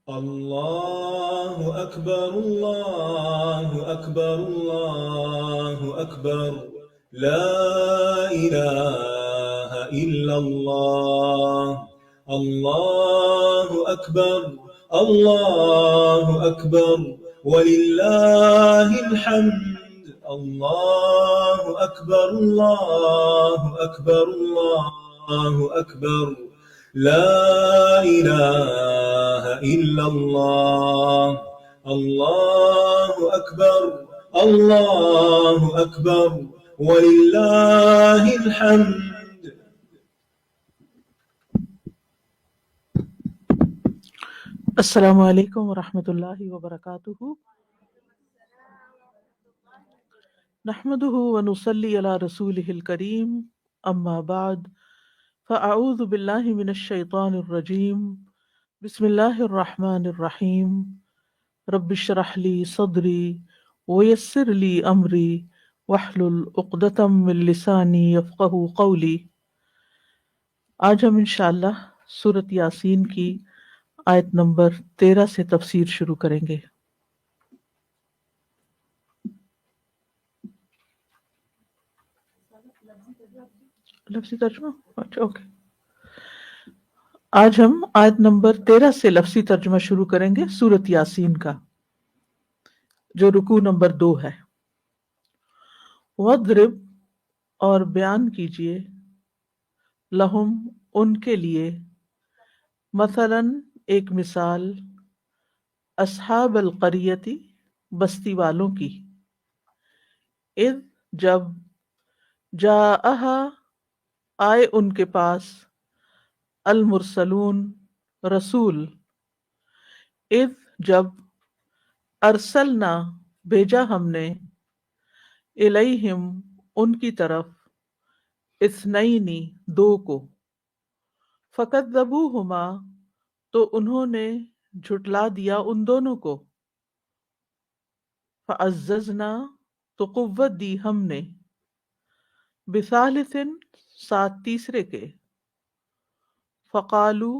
الله أكبر الله أكبر الله أكبر لا إله إلا الله الله أكبر الله أكبر ولله الحمد الله أكبر الله أكبر الله أكبر لا إله إلا الله الله أكبر الله أكبر ولله الحمد. السلام علیکم ورحمۃ اللہ وبرکاتہ. نحمده ونصلي على رسوله الكريم اما بعد فاعوذ باللہ من الشیطان الرجیم. بسم اللہ الرحمن الرحیم. رب اشرح لي صدری ويسر لي امری واحلل عقدۃ من لسانی یفقهوا قولی. آج ہم انشاءاللہ سورۃ یاسین کی آیت نمبر 13 سے تفسیر شروع کریں گے. لفظی ترجمہ اچھا اوکے. آج ہم آیت نمبر 13 سے لفظی ترجمہ شروع کریں گے سورۃ یاسین کا، جو رکوع نمبر 2 ہے. وَاضْرِبْ اور بیان کیجئے، لہم ان کے لیے، مثلاً ایک مثال، اصحاب القریتی بستی والوں کی، اذ جب، جاءہا آئے ان کے پاس، المرسلون رسول، اذ جب، ارسلنا بھیجا ہم نے، الیہم ان کی طرف، اثنین دو کو، فکذبوہما تو انہوں نے جھٹلا دیا ان دونوں کو، فعززنا تو قوت دی ہم نے، بثالث ساتھ تیسرے کے، فقالو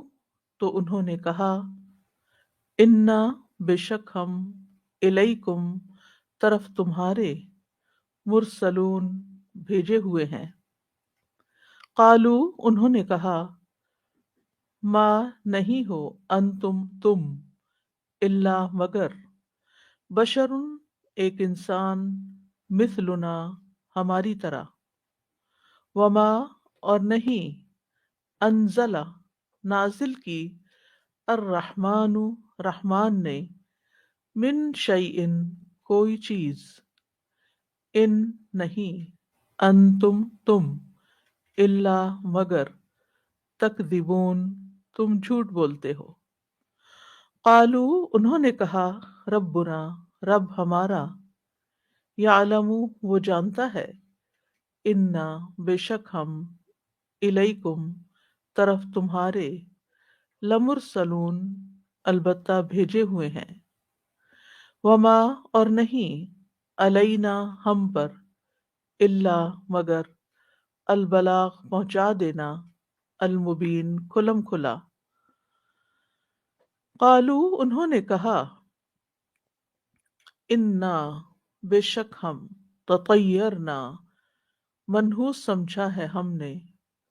تو انہوں نے کہا، انا بے شک ہم، الیکم طرف تمہارے، مرسلون بھیجے ہوئے ہیں. قالو انہوں نے کہا، ما نہیں ہو، انتم تم، الا مگر، بشر ایک انسان، مثلنا ہماری طرح، وما اور نہیں، انزل نازل کی، الرحمن رحمان نے، من شیئن کوئی چیز، ان نہیں، انتم تم، الا مگر، تکذبون تم جھوٹ بولتے ہو. قالو انہوں نے کہا، ربنا رب ہمارا، یعلم وہ جانتا ہے، انا بے شک ہم، الیکم طرف تمہارے، لمرسلون البتہ بھیجے ہوئے ہیں، وما اور نہیں، علینا ہم پر، الا مگر، البلاغ پہنچا دینا، المبین کھلم کھلا. قالو انہوں نے کہا، انا بے شک ہم، تطیرنا منحوس سمجھا ہے ہم نے،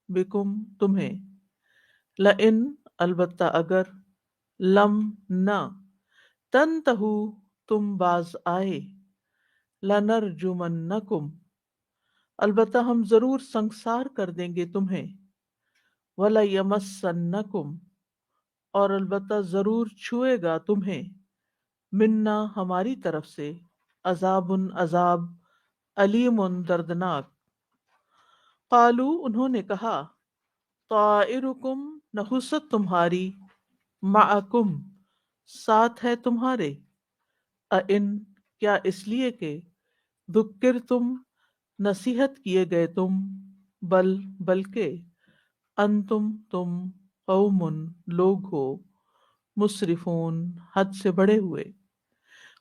بکم تمہیں، لئن البتہ اگر، لم نہ، تنتہو تم باز آئے، لنرجمنکم البتہ ہم ضرور سنگسار کر دیں گے تمہیں، ولیمسنکم اور البتہ ضرور چھوئے گا تمہیں، منا ہماری طرف سے، عذاب عذاب، علیم دردناک. قالو انہوں نے کہا، طائرکم نحوست تمہاری، معکم ساتھ ہے تمہارے، ان کیا اس لیے کہ، ذکرتم نصیحت کیے گئے تم، بلکہ، انتم تم، قوم لوگ ہو، مسرفون حد سے بڑھے ہوئے.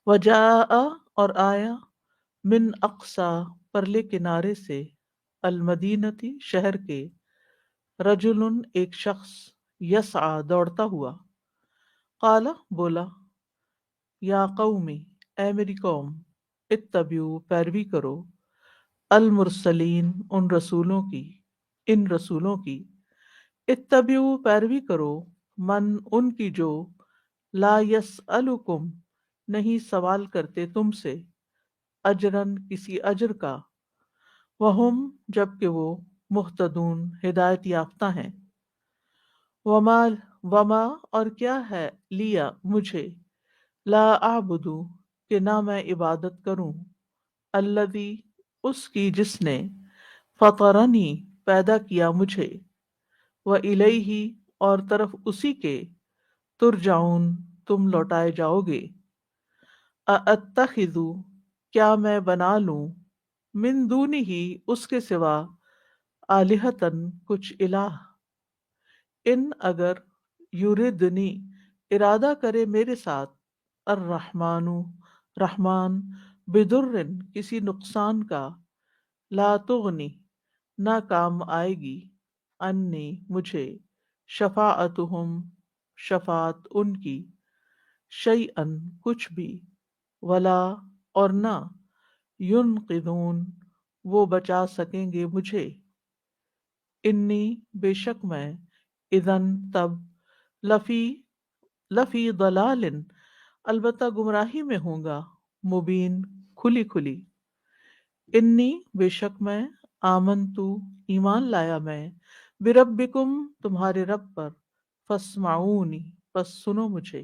وجاء اور آیا، من اقصا پرلے کنارے سے، المدینتی شہر کے، رجل ایک شخص، یسعی دوڑتا ہوا. قال بولا، یا قومی اے میری قوم، اتبعوا پیروی کرو، المرسلین ان رسولوں کی، اتبعوا پیروی کرو، من ان کی جو، لا یسألکم نہیں سوال کرتے تم سے، اجرن کسی اجر کا، وہم جبکہ وہ مہتدون ہدایت یافتہ ہیں، وما وما اور کیا ہے، لیا مجھے، لا اعبدو کہ نہ میں عبادت کروں، الذی اس کی جس نے، فطرنی پیدا کیا مجھے، وإلیہ اور طرف اسی کے، ترجعون تم لوٹائے جاؤ گے، ااتخذ کیا میں بنا لوں، من دونہ اس کے سوا، آلہتن کچھ الہ، ان اگر یردنی ارادہ کرے میرے ساتھ، الرحمن رحمان، بدر کسی نقصان کا، لا تغنی نہ کام آئے گی، انی مجھے، شفاعتہم شفاعت ان کی، شیئن کچھ بھی، ولا اور نہ، ینقذون وہ بچا سکیں گے مجھے، انی بے شک میں، اذن تب، لفی ضلال البتہ گمراہی میں ہوں گا، مبین کھلی کھلی، انی بے شک میں، آمنتو ایمان لایا میں، بربکم تمہارے رب پر، فاسمعونی پس سنو مجھے،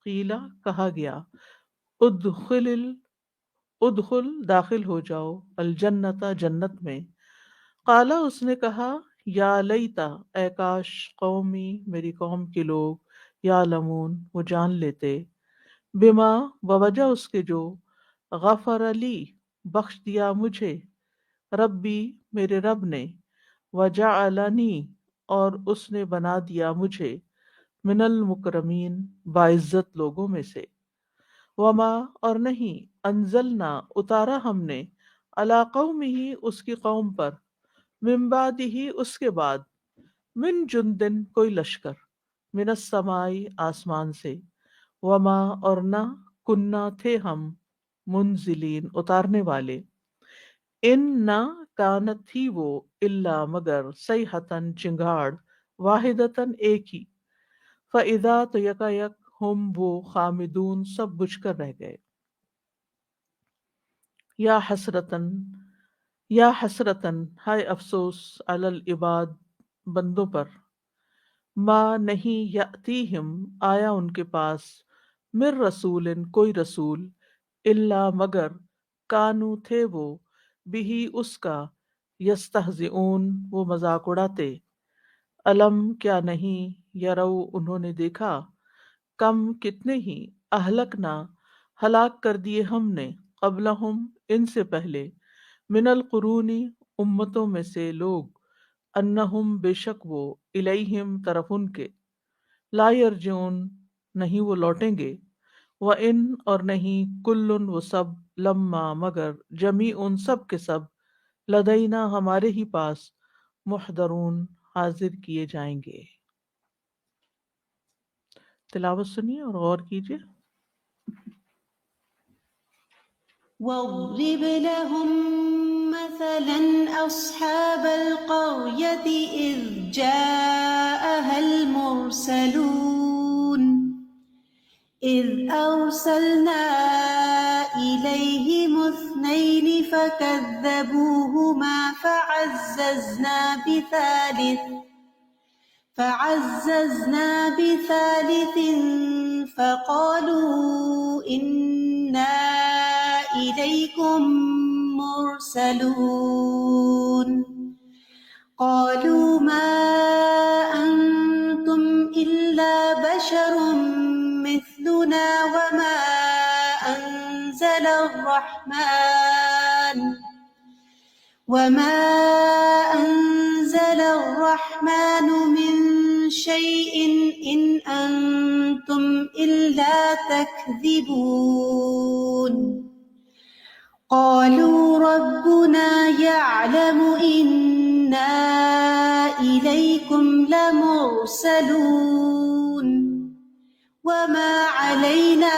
قیلا کہا گیا، ادخل داخل ہو جاؤ، الجنت جنت میں، قالا اس نے کہا، یا لیتا اے کاش، قومی میری قوم کے لوگ، یعلمون وہ جان لیتے، بما بوجہ اس کے جو، غفر لی بخش دیا مجھے، ربی میرے رب نے، وجعلنی اور اس نے بنا دیا مجھے، من المکرمین باعزت لوگوں میں سے، وما اور نہیں، انزلنا اتارا ہم نے، علی قومہ اس کی قوم پر، من بعدہ اس کے بعد، من جندن کوئی لشکر، من السماء آسمان سے، وما اور نہ، کنہ تھے ہم، منزلین اتارنے والے، ان نہ کانت تھی وہ، الا مگر، صیحتن چنگاڑ، واحدتن ایک ہی، فاذا تو یکا یک، ہم وہ، خامدون سب بجھ کر رہ گئے، یا حسرتن ہائے افسوس، علی العباد بندوں پر، ما نہیں، یاتیہم آیا ان کے پاس، من رسول کوئی رسول، الا مگر، کانو تھے وہ، بہی اس کا، یستہزئون وہ مذاق اڑاتے، الم کیا نہیں، یرو انہوں نے دیکھا، کم کتنے ہی، اہلکنا ہلاک کر دیے ہم نے، قبلہم ان سے پہلے، من القرون امتوں میں سے لوگ، انہم بے شک وہ، الیہم طرف ان کے، لا یرجعون نہیں وہ لوٹیں گے، وَإِن اور نہیں، کلن وہ سب، لما مگر، جمیعن سب کے سب، لدینا ہمارے ہی پاس، محضرون حاضر کیے جائیں گے۔ تلاوت سنیے اور غور کیجیے۔ واضرب لهم مثلا أصحاب القرية إذ جاءها المرسلون إذ أرسلنا إليهم اثنين فكذبوهما فعززنا بثالث فقالوا إنا إليكم مرسلون قالوا ما أنتم إلا بشر مثلنا وما أنزل الرحمن من شيء إن أنتم إلا تكذبون قالوا ربنا يعلم إنا إليكم لمرسلون وما علينا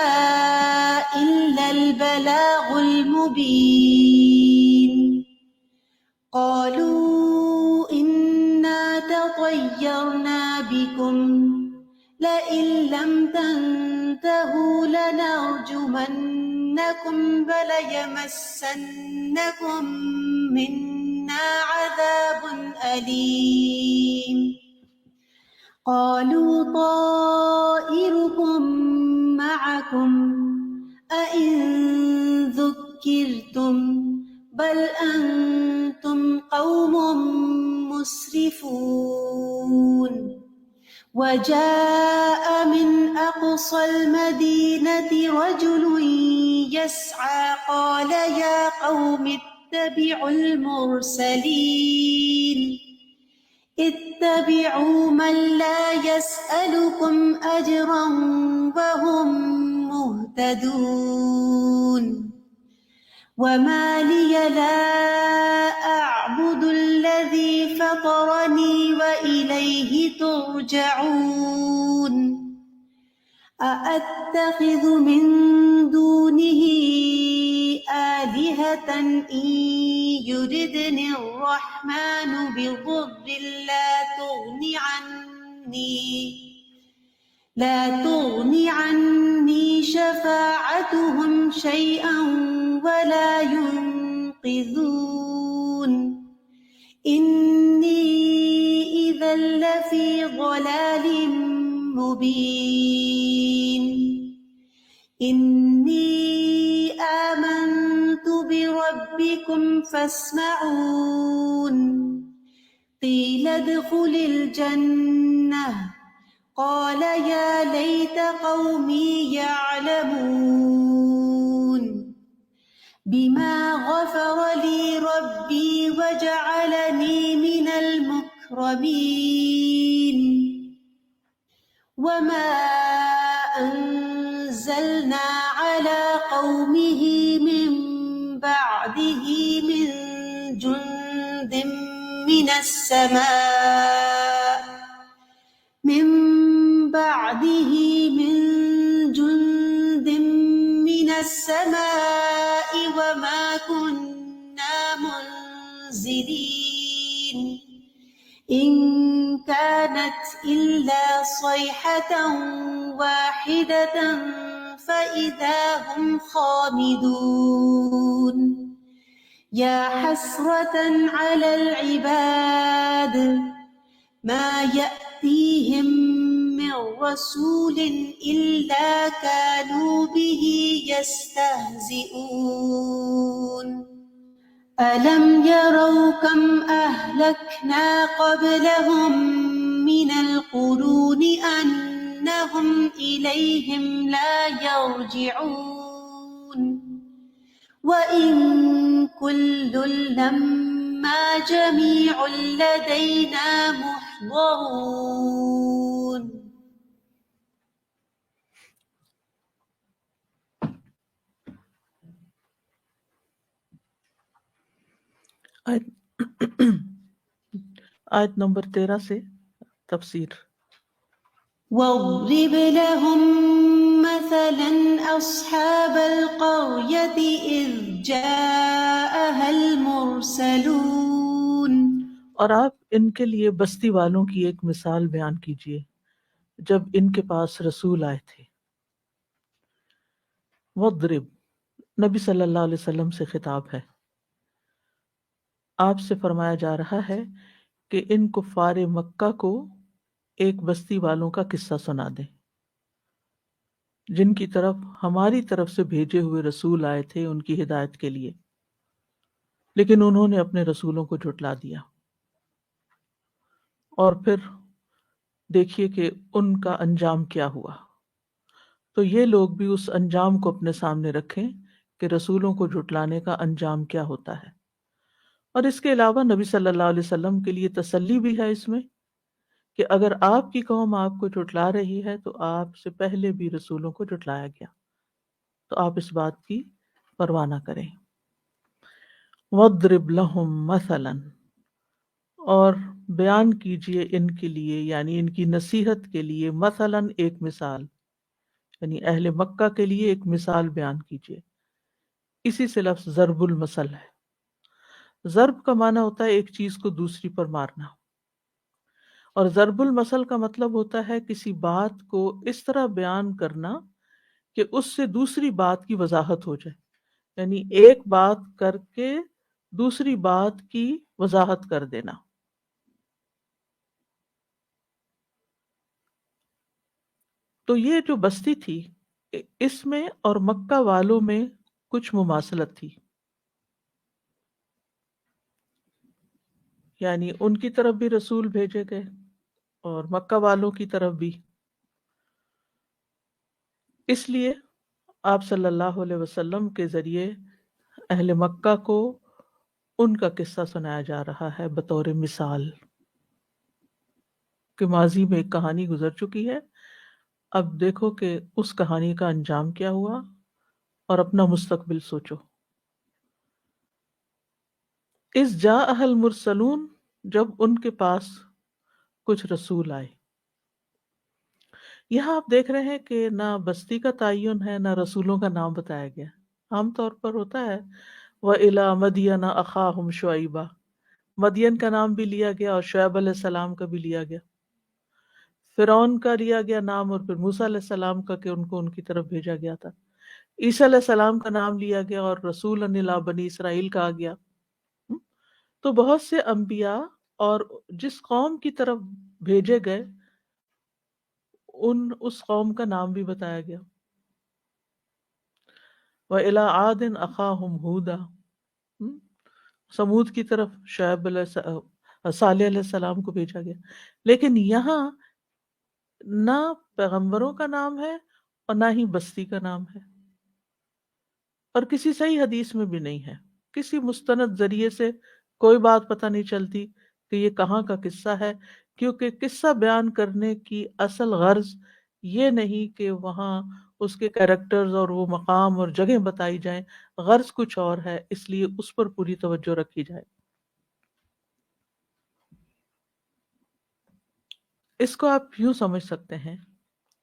إلا البلاغ المبين قالوا إنا تطيرنا بكم لئن لم تنتهوا لنرجمنكم وليمسنكم منا عذاب أليم قالوا طائركم معكم أئن ذكرتم بل أنتم قوم مسرفون وجاء من أقصى المدينة رجل يسعى قال يا قوم اتبعوا المرسلين اتبعوا من لا يسألكم أجرا وهم مهتدون وما لي لا أعبد الذي فطرني وإليه ترجعون أأتخذ من دونه آلهة إن يردني الرحمن بضر لا تغن عني شفاعتهم شيئا ولا ينقذون إني إذا لفي ضلال مبين إني آمنت بربكم فاسمعون قيل ادخل الجنة قال يا ليت قومي يعلمون بما غفر لي ربي وجعلني من المكرمين وما أنزلنا على قومه من بعده من جند من السماء وما كنا منزلين إن كانت إلا صيحة واحدة فإذا هم خامدون يا حسرة على العباد ما يأتيهم من رسول إلا كانوا به يستهزئون ألم يروا كم أهلكنا قبلهم من القرون أنهم إليهم لا يرجعون وإن كل لما جميع لدينا محضرون. آیت نمبر 13 سے تفسیر. واضرب لهم مثلا أصحاب القرية إذ جاءها المرسلون. اور آپ ان کے لیے بستی والوں کی ایک مثال بیان کیجئے جب ان کے پاس رسول آئے تھے. واضرب نبی صلی اللہ علیہ وسلم سے خطاب ہے. آپ سے فرمایا جا رہا ہے کہ ان کفار مکہ کو ایک بستی والوں کا قصہ سنا دیں جن کی طرف ہماری طرف سے بھیجے ہوئے رسول آئے تھے ان کی ہدایت کے لیے، لیکن انہوں نے اپنے رسولوں کو جھٹلا دیا. اور پھر دیکھیے کہ ان کا انجام کیا ہوا. تو یہ لوگ بھی اس انجام کو اپنے سامنے رکھیں کہ رسولوں کو جھٹلانے کا انجام کیا ہوتا ہے. اور اس کے علاوہ نبی صلی اللہ علیہ وسلم کے لیے تسلی بھی ہے اس میں کہ اگر آپ کی قوم آپ کو جھٹلا رہی ہے تو آپ سے پہلے بھی رسولوں کو جھٹلایا گیا، تو آپ اس بات کی پرواہ نہ کریں. وَاضْرِبْ لَهُمْ مَثَلًا، اور بیان کیجئے ان کے لیے، یعنی ان کی نصیحت کے لیے، مثلاً ایک مثال، یعنی اہل مکہ کے لیے ایک مثال بیان کیجیے. اسی سے لفظ ضرب المثل ہے. ضرب کا معنی ہوتا ہے ایک چیز کو دوسری پر مارنا، اور ضرب المثل کا مطلب ہوتا ہے کسی بات کو اس طرح بیان کرنا کہ اس سے دوسری بات کی وضاحت ہو جائے. یعنی ایک بات کر کے دوسری بات کی وضاحت کر دینا. تو یہ جو بستی تھی اس میں اور مکہ والوں میں کچھ مماثلت تھی، یعنی ان کی طرف بھی رسول بھیجے گئے اور مکہ والوں کی طرف بھی. اس لیے آپ صلی اللہ علیہ وسلم کے ذریعے اہل مکہ کو ان کا قصہ سنایا جا رہا ہے بطور مثال کہ ماضی میں ایک کہانی گزر چکی ہے، اب دیکھو کہ اس کہانی کا انجام کیا ہوا اور اپنا مستقبل سوچو. اس جاء المرسلون، جب ان کے پاس کچھ رسول آئے. یہاں آپ دیکھ رہے ہیں کہ نہ بستی کا تعین ہے نہ رسولوں کا نام بتایا گیا. عام طور پر ہوتا ہے وَإِلَىٰ مَدْيَنَ أَخَاهُمْ شُعَيْبًا، مدین کا نام بھی لیا گیا اور شعیب علیہ السلام کا بھی لیا گیا. فرعون کا لیا گیا نام اور پھر موسیٰ علیہ السلام کا کہ ان کو ان کی طرف بھیجا گیا تھا. عیسیٰ علیہ السلام کا نام لیا گیا اور رسول الی بنی اسرائیل کہا گیا. تو بہت سے انبیاء اور جس قوم کی طرف بھیجے گئے اس قوم کا نام بھی بتایا گیا. وَإِلَىٰ عَادٍ أَخَاهُمْ هُودًا، سمود کی طرف صالح علیہ السلام کو بھیجا گیا. لیکن یہاں نہ پیغمبروں کا نام ہے اور نہ ہی بستی کا نام ہے، اور کسی صحیح حدیث میں بھی نہیں ہے. کسی مستند ذریعے سے کوئی بات پتہ نہیں چلتی کہ یہ کہاں کا قصہ ہے، کیونکہ قصہ بیان کرنے کی اصل غرض یہ نہیں کہ وہاں اس کے کیریکٹرز اور وہ مقام اور جگہ بتائی جائیں، غرض کچھ اور ہے، اس لیے اس پر پوری توجہ رکھی جائے. اس کو آپ یوں سمجھ سکتے ہیں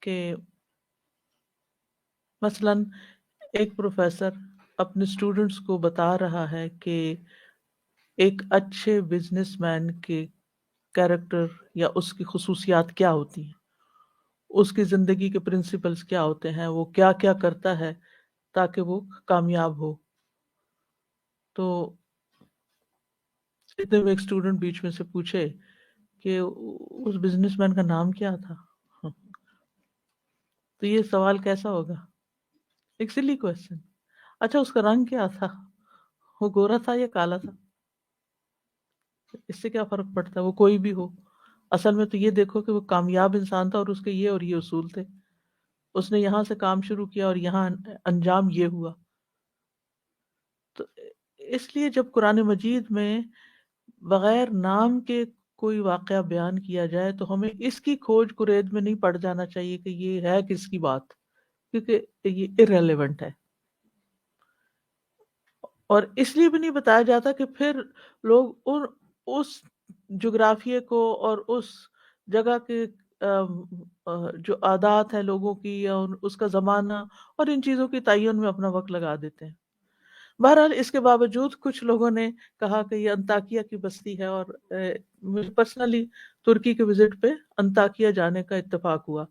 کہ مثلاً ایک پروفیسر اپنے اسٹوڈنٹس کو بتا رہا ہے کہ ایک اچھے بزنس مین کے کیریکٹر یا اس کی خصوصیات کیا ہوتی ہیں، اس کی زندگی کے پرنسپلز کیا ہوتے ہیں، وہ کیا کیا کرتا ہے تاکہ وہ کامیاب ہو. تو اتنے میں ایک اسٹوڈنٹ بیچ میں سے پوچھے کہ اس بزنس مین کا نام کیا تھا. تو یہ سوال کیسا ہوگا؟ ایک سلی کویسچن. اچھا اس کا رنگ کیا تھا، وہ گورا تھا یا کالا تھا؟ اس سے کیا فرق پڑتا ہے، وہ کوئی بھی ہو. اصل میں تو یہ دیکھو کہ وہ کامیاب انسان تھا اور اس کے یہ اور یہ اصول تھے، اس نے یہاں سے کام شروع کیا اور یہاں انجام یہ ہوا. تو اس لیے جب قرآن مجید میں بغیر نام کے کوئی واقعہ بیان کیا جائے تو ہمیں اس کی کھوج کرید میں نہیں پڑ جانا چاہیے کہ یہ ہے کس کی بات، کیونکہ یہ irrelevant ہے. اور اس لیے بھی نہیں بتایا جاتا کہ پھر لوگ اس جغرافیے کو اور اس جگہ کے جو عادات ہیں لوگوں کی یا اس کا زمانہ اور ان چیزوں کی تعین میں اپنا وقت لگا دیتے ہیں. بہرحال اس کے باوجود کچھ لوگوں نے کہا کہ یہ انطاکیہ کی بستی ہے، اور مجھے پرسنلی ترکی کے وزٹ پہ انطاکیہ جانے کا اتفاق ہوا،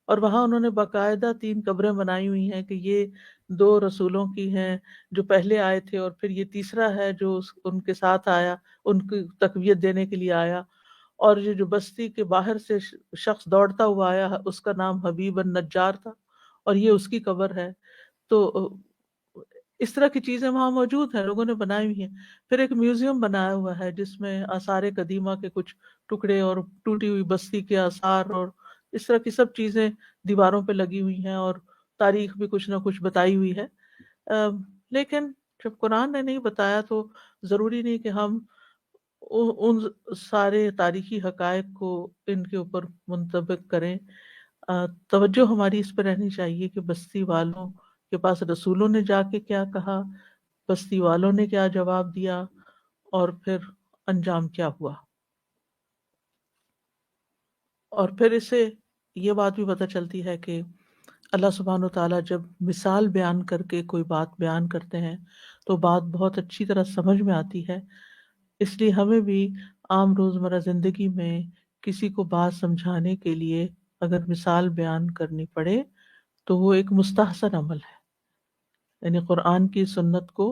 اور وہاں انہوں نے باقاعدہ 3 قبریں بنائی ہوئی ہیں کہ یہ 2 رسولوں کی ہیں جو پہلے آئے تھے، اور پھر یہ تیسرا ہے جو ان کے ساتھ آیا، ان کی تقویت دینے کے لیے آیا، اور یہ جو بستی کے باہر سے شخص دوڑتا ہوا آیا اس کا نام حبیب النجار تھا، اور یہ اس کی قبر ہے. تو اس طرح کی چیزیں وہاں موجود ہیں، لوگوں نے بنائی ہوئی ہیں. پھر ایک میوزیم بنایا ہوا ہے جس میں آثار قدیمہ کے کچھ ٹکڑے اور ٹوٹی ہوئی بستی کے آثار اور اس طرح کی سب چیزیں دیواروں پہ لگی ہوئی ہیں، اور تاریخ بھی کچھ نہ کچھ بتائی ہوئی ہے. لیکن جب قرآن نے نہیں بتایا تو ضروری نہیں کہ ہم ان سارے تاریخی حقائق کو ان کے اوپر منطبق کریں. توجہ ہماری اس پہ رہنی چاہیے کہ بستی والوں کے پاس رسولوں نے جا کے کیا کہا، بستی والوں نے کیا جواب دیا، اور پھر انجام کیا ہوا. اور پھر اس سے یہ بات بھی پتہ چلتی ہے کہ اللہ سبحانہ و تعالیٰ جب مثال بیان کر کے کوئی بات بیان کرتے ہیں تو بات بہت اچھی طرح سمجھ میں آتی ہے. اس لیے ہمیں بھی عام روزمرہ زندگی میں کسی کو بات سمجھانے کے لیے اگر مثال بیان کرنی پڑے تو وہ ایک مستحسن عمل ہے. یعنی قرآن کی سنت کو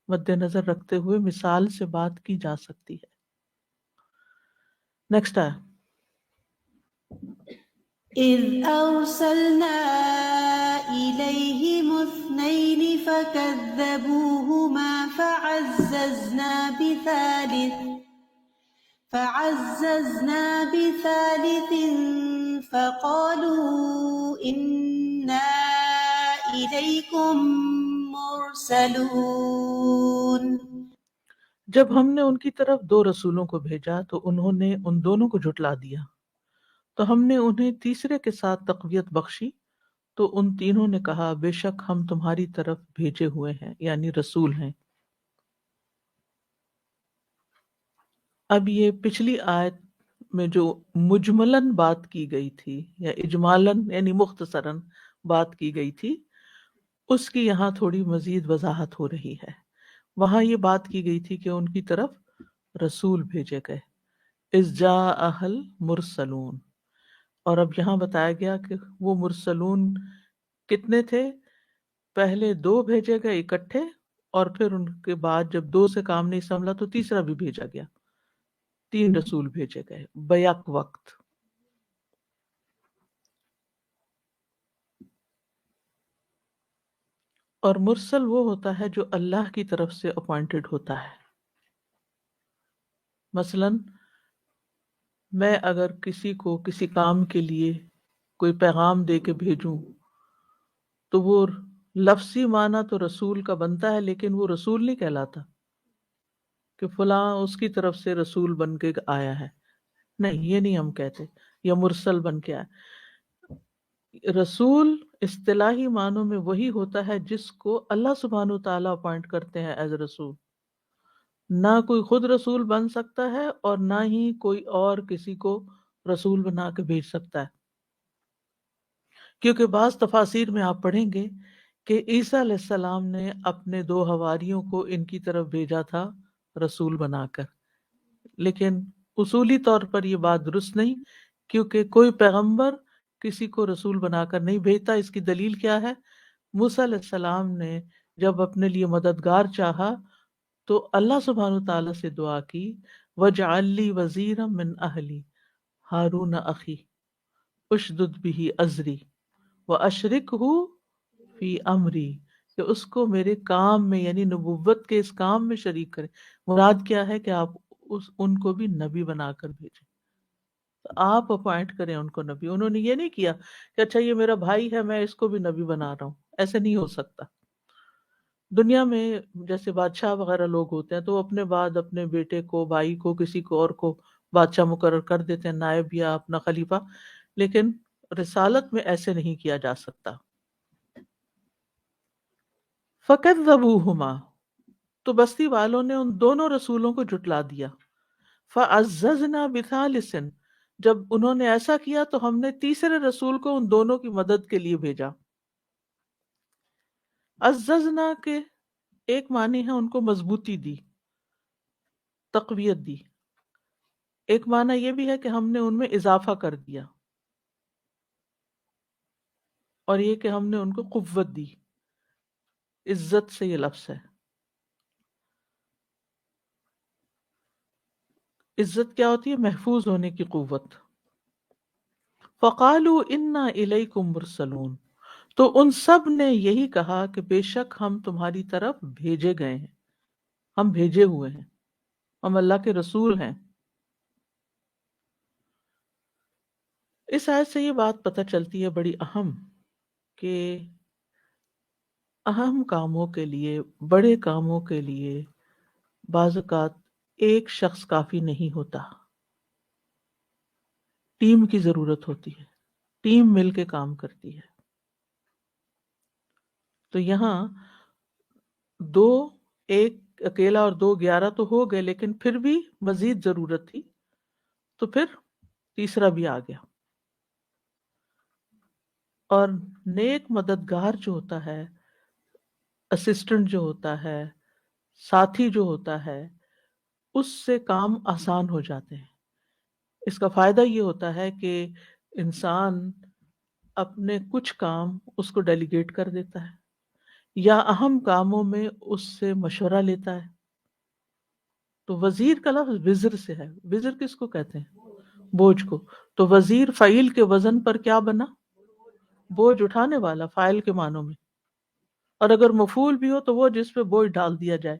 مد نظر رکھتے ہوئے مثال سے بات کی جا سکتی ہے. نیکسٹ ہے إذ أرسلنا إليهم اثنين فكذبوهما فعززنا بثالث فقالوا إنا إليكم مرسلون. جب ہم نے ان کی طرف 2 رسولوں کو بھیجا تو انہوں نے ان دونوں کو جھٹلا دیا، تو ہم نے انہیں تیسرے کے ساتھ تقویت بخشی تو ان تینوں نے کہا بے شک ہم تمہاری طرف بھیجے ہوئے ہیں، یعنی رسول ہیں. اب یہ پچھلی آیت میں جو مجملاً بات کی گئی تھی یا اجمالاً یعنی مختصراً بات کی گئی تھی، اس کی یہاں تھوڑی مزید وضاحت ہو رہی ہے. وہاں یہ بات کی گئی تھی کہ ان کی طرف رسول بھیجے گئے، اذ جاء المرسلون، اور اب یہاں بتایا گیا کہ وہ مرسلون کتنے تھے. پہلے 2 بھیجے گئے اکٹھے، اور پھر ان کے بعد جب 2 سے کام نہیں سنبھلا تو تیسرا بھی بھیجا گیا. 3 رسول بھیجے گئے بیک وقت. اور مرسل وہ ہوتا ہے جو اللہ کی طرف سے اپوائنٹڈ ہوتا ہے. مثلاً میں اگر کسی کو کسی کام کے لیے کوئی پیغام دے کے بھیجوں تو وہ لفظی معنی تو رسول کا بنتا ہے، لیکن وہ رسول نہیں کہلاتا کہ فلاں اس کی طرف سے رسول بن کے آیا ہے. نہیں، یہ نہیں ہم کہتے، یا مرسل بن کے آیا. رسول اصطلاحی معنوں میں وہی ہوتا ہے جس کو اللہ سبحانہ و تعالیٰ اپوائنٹ کرتے ہیں ایز رسول. نہ کوئی خود رسول بن سکتا ہے اور نہ ہی کوئی اور کسی کو رسول بنا کے بھیج سکتا ہے، کیونکہ بعض تفاسیر میں آپ پڑھیں گے کہ عیسیٰ علیہ السلام نے اپنے 2 حواریوں کو ان کی طرف بھیجا تھا رسول بنا کر. لیکن اصولی طور پر یہ بات درست نہیں، کیونکہ کوئی پیغمبر کسی کو رسول بنا کر نہیں بھیجتا. اس کی دلیل کیا ہے؟ موسیٰ علیہ السلام نے جب اپنے لیے مددگار چاہا تو اللہ سبحانہ تعالیٰ سے دعا کی وَاجْعَل لِّي وَزِيرًا مِّنْ أَهْلِي هَارُونَ أَخِي اُشْدُدْ بِهِ أَزْرِي وَأَشْرِكْهُ فِي أَمْرِي، کہ اس کو میرے کام میں یعنی نبوت کے اس کام میں شریک کریں. مراد کیا ہے کہ آپ ان کو بھی نبی بنا کر بھیجیں، آپ اپوائنٹ کریں ان کو نبی. انہوں نے یہ نہیں کیا کہ اچھا یہ میرا بھائی ہے میں اس کو بھی نبی بنا رہا ہوں. ایسے نہیں ہو سکتا. دنیا میں جیسے بادشاہ وغیرہ لوگ ہوتے ہیں تو وہ اپنے بعد اپنے بیٹے کو، بھائی کو، کسی کو اور کو بادشاہ مقرر کر دیتے ہیں، نائب یا اپنا خلیفہ. لیکن رسالت میں ایسے نہیں کیا جا سکتا. فَكَذَّبُوهُمَا، تو بستی والوں نے ان دونوں رسولوں کو جھٹلا دیا. فَعَزَّزْنَا بِثَالِثٍ، جب انہوں نے ایسا کیا تو ہم نے تیسرے رسول کو ان دونوں کی مدد کے لیے بھیجا. عززنا کے ایک معنی ہے ان کو مضبوطی دی، تقویت دی. ایک معنی یہ بھی ہے کہ ہم نے ان میں اضافہ کر دیا، اور یہ کہ ہم نے ان کو قوت دی. عزت سے یہ لفظ ہے. عزت کیا ہوتی ہے؟ محفوظ ہونے کی قوت. فَقَالُوا إِنَّا إِلَيْكُمْ مُرْسَلُونَ، تو ان سب نے یہی کہا کہ بے شک ہم تمہاری طرف بھیجے گئے ہیں، ہم بھیجے ہوئے ہیں، ہم اللہ کے رسول ہیں. اس آیت سے یہ بات پتہ چلتی ہے بڑی اہم، کہ اہم کاموں کے لیے، بڑے کاموں کے لیے بعض اوقات ایک شخص کافی نہیں ہوتا، ٹیم کی ضرورت ہوتی ہے، ٹیم مل کے کام کرتی ہے. تو یہاں 2، ایک اکیلا اور 2 11 تو ہو گئے، لیکن پھر بھی مزید ضرورت تھی، تو پھر تیسرا بھی آ گیا. اور نیک مددگار جو ہوتا ہے، اسسٹنٹ جو ہوتا ہے، ساتھی جو ہوتا ہے، اس سے کام آسان ہو جاتے ہیں۔ اس کا فائدہ یہ ہوتا ہے کہ انسان اپنے کچھ کام اس کو ڈیلیگیٹ کر دیتا ہے، یا اہم کاموں میں اس سے مشورہ لیتا ہے۔ تو وزیر کا لفظ وزر سے ہے۔ وزر کس کو کہتے ہیں؟ بوجھ کو۔ تو وزیر فعیل کے وزن پر کیا بنا؟ بوجھ اٹھانے والا، فاعل کے معنوں میں۔ اور اگر مفعول بھی ہو تو وہ جس پہ بوجھ ڈال دیا جائے،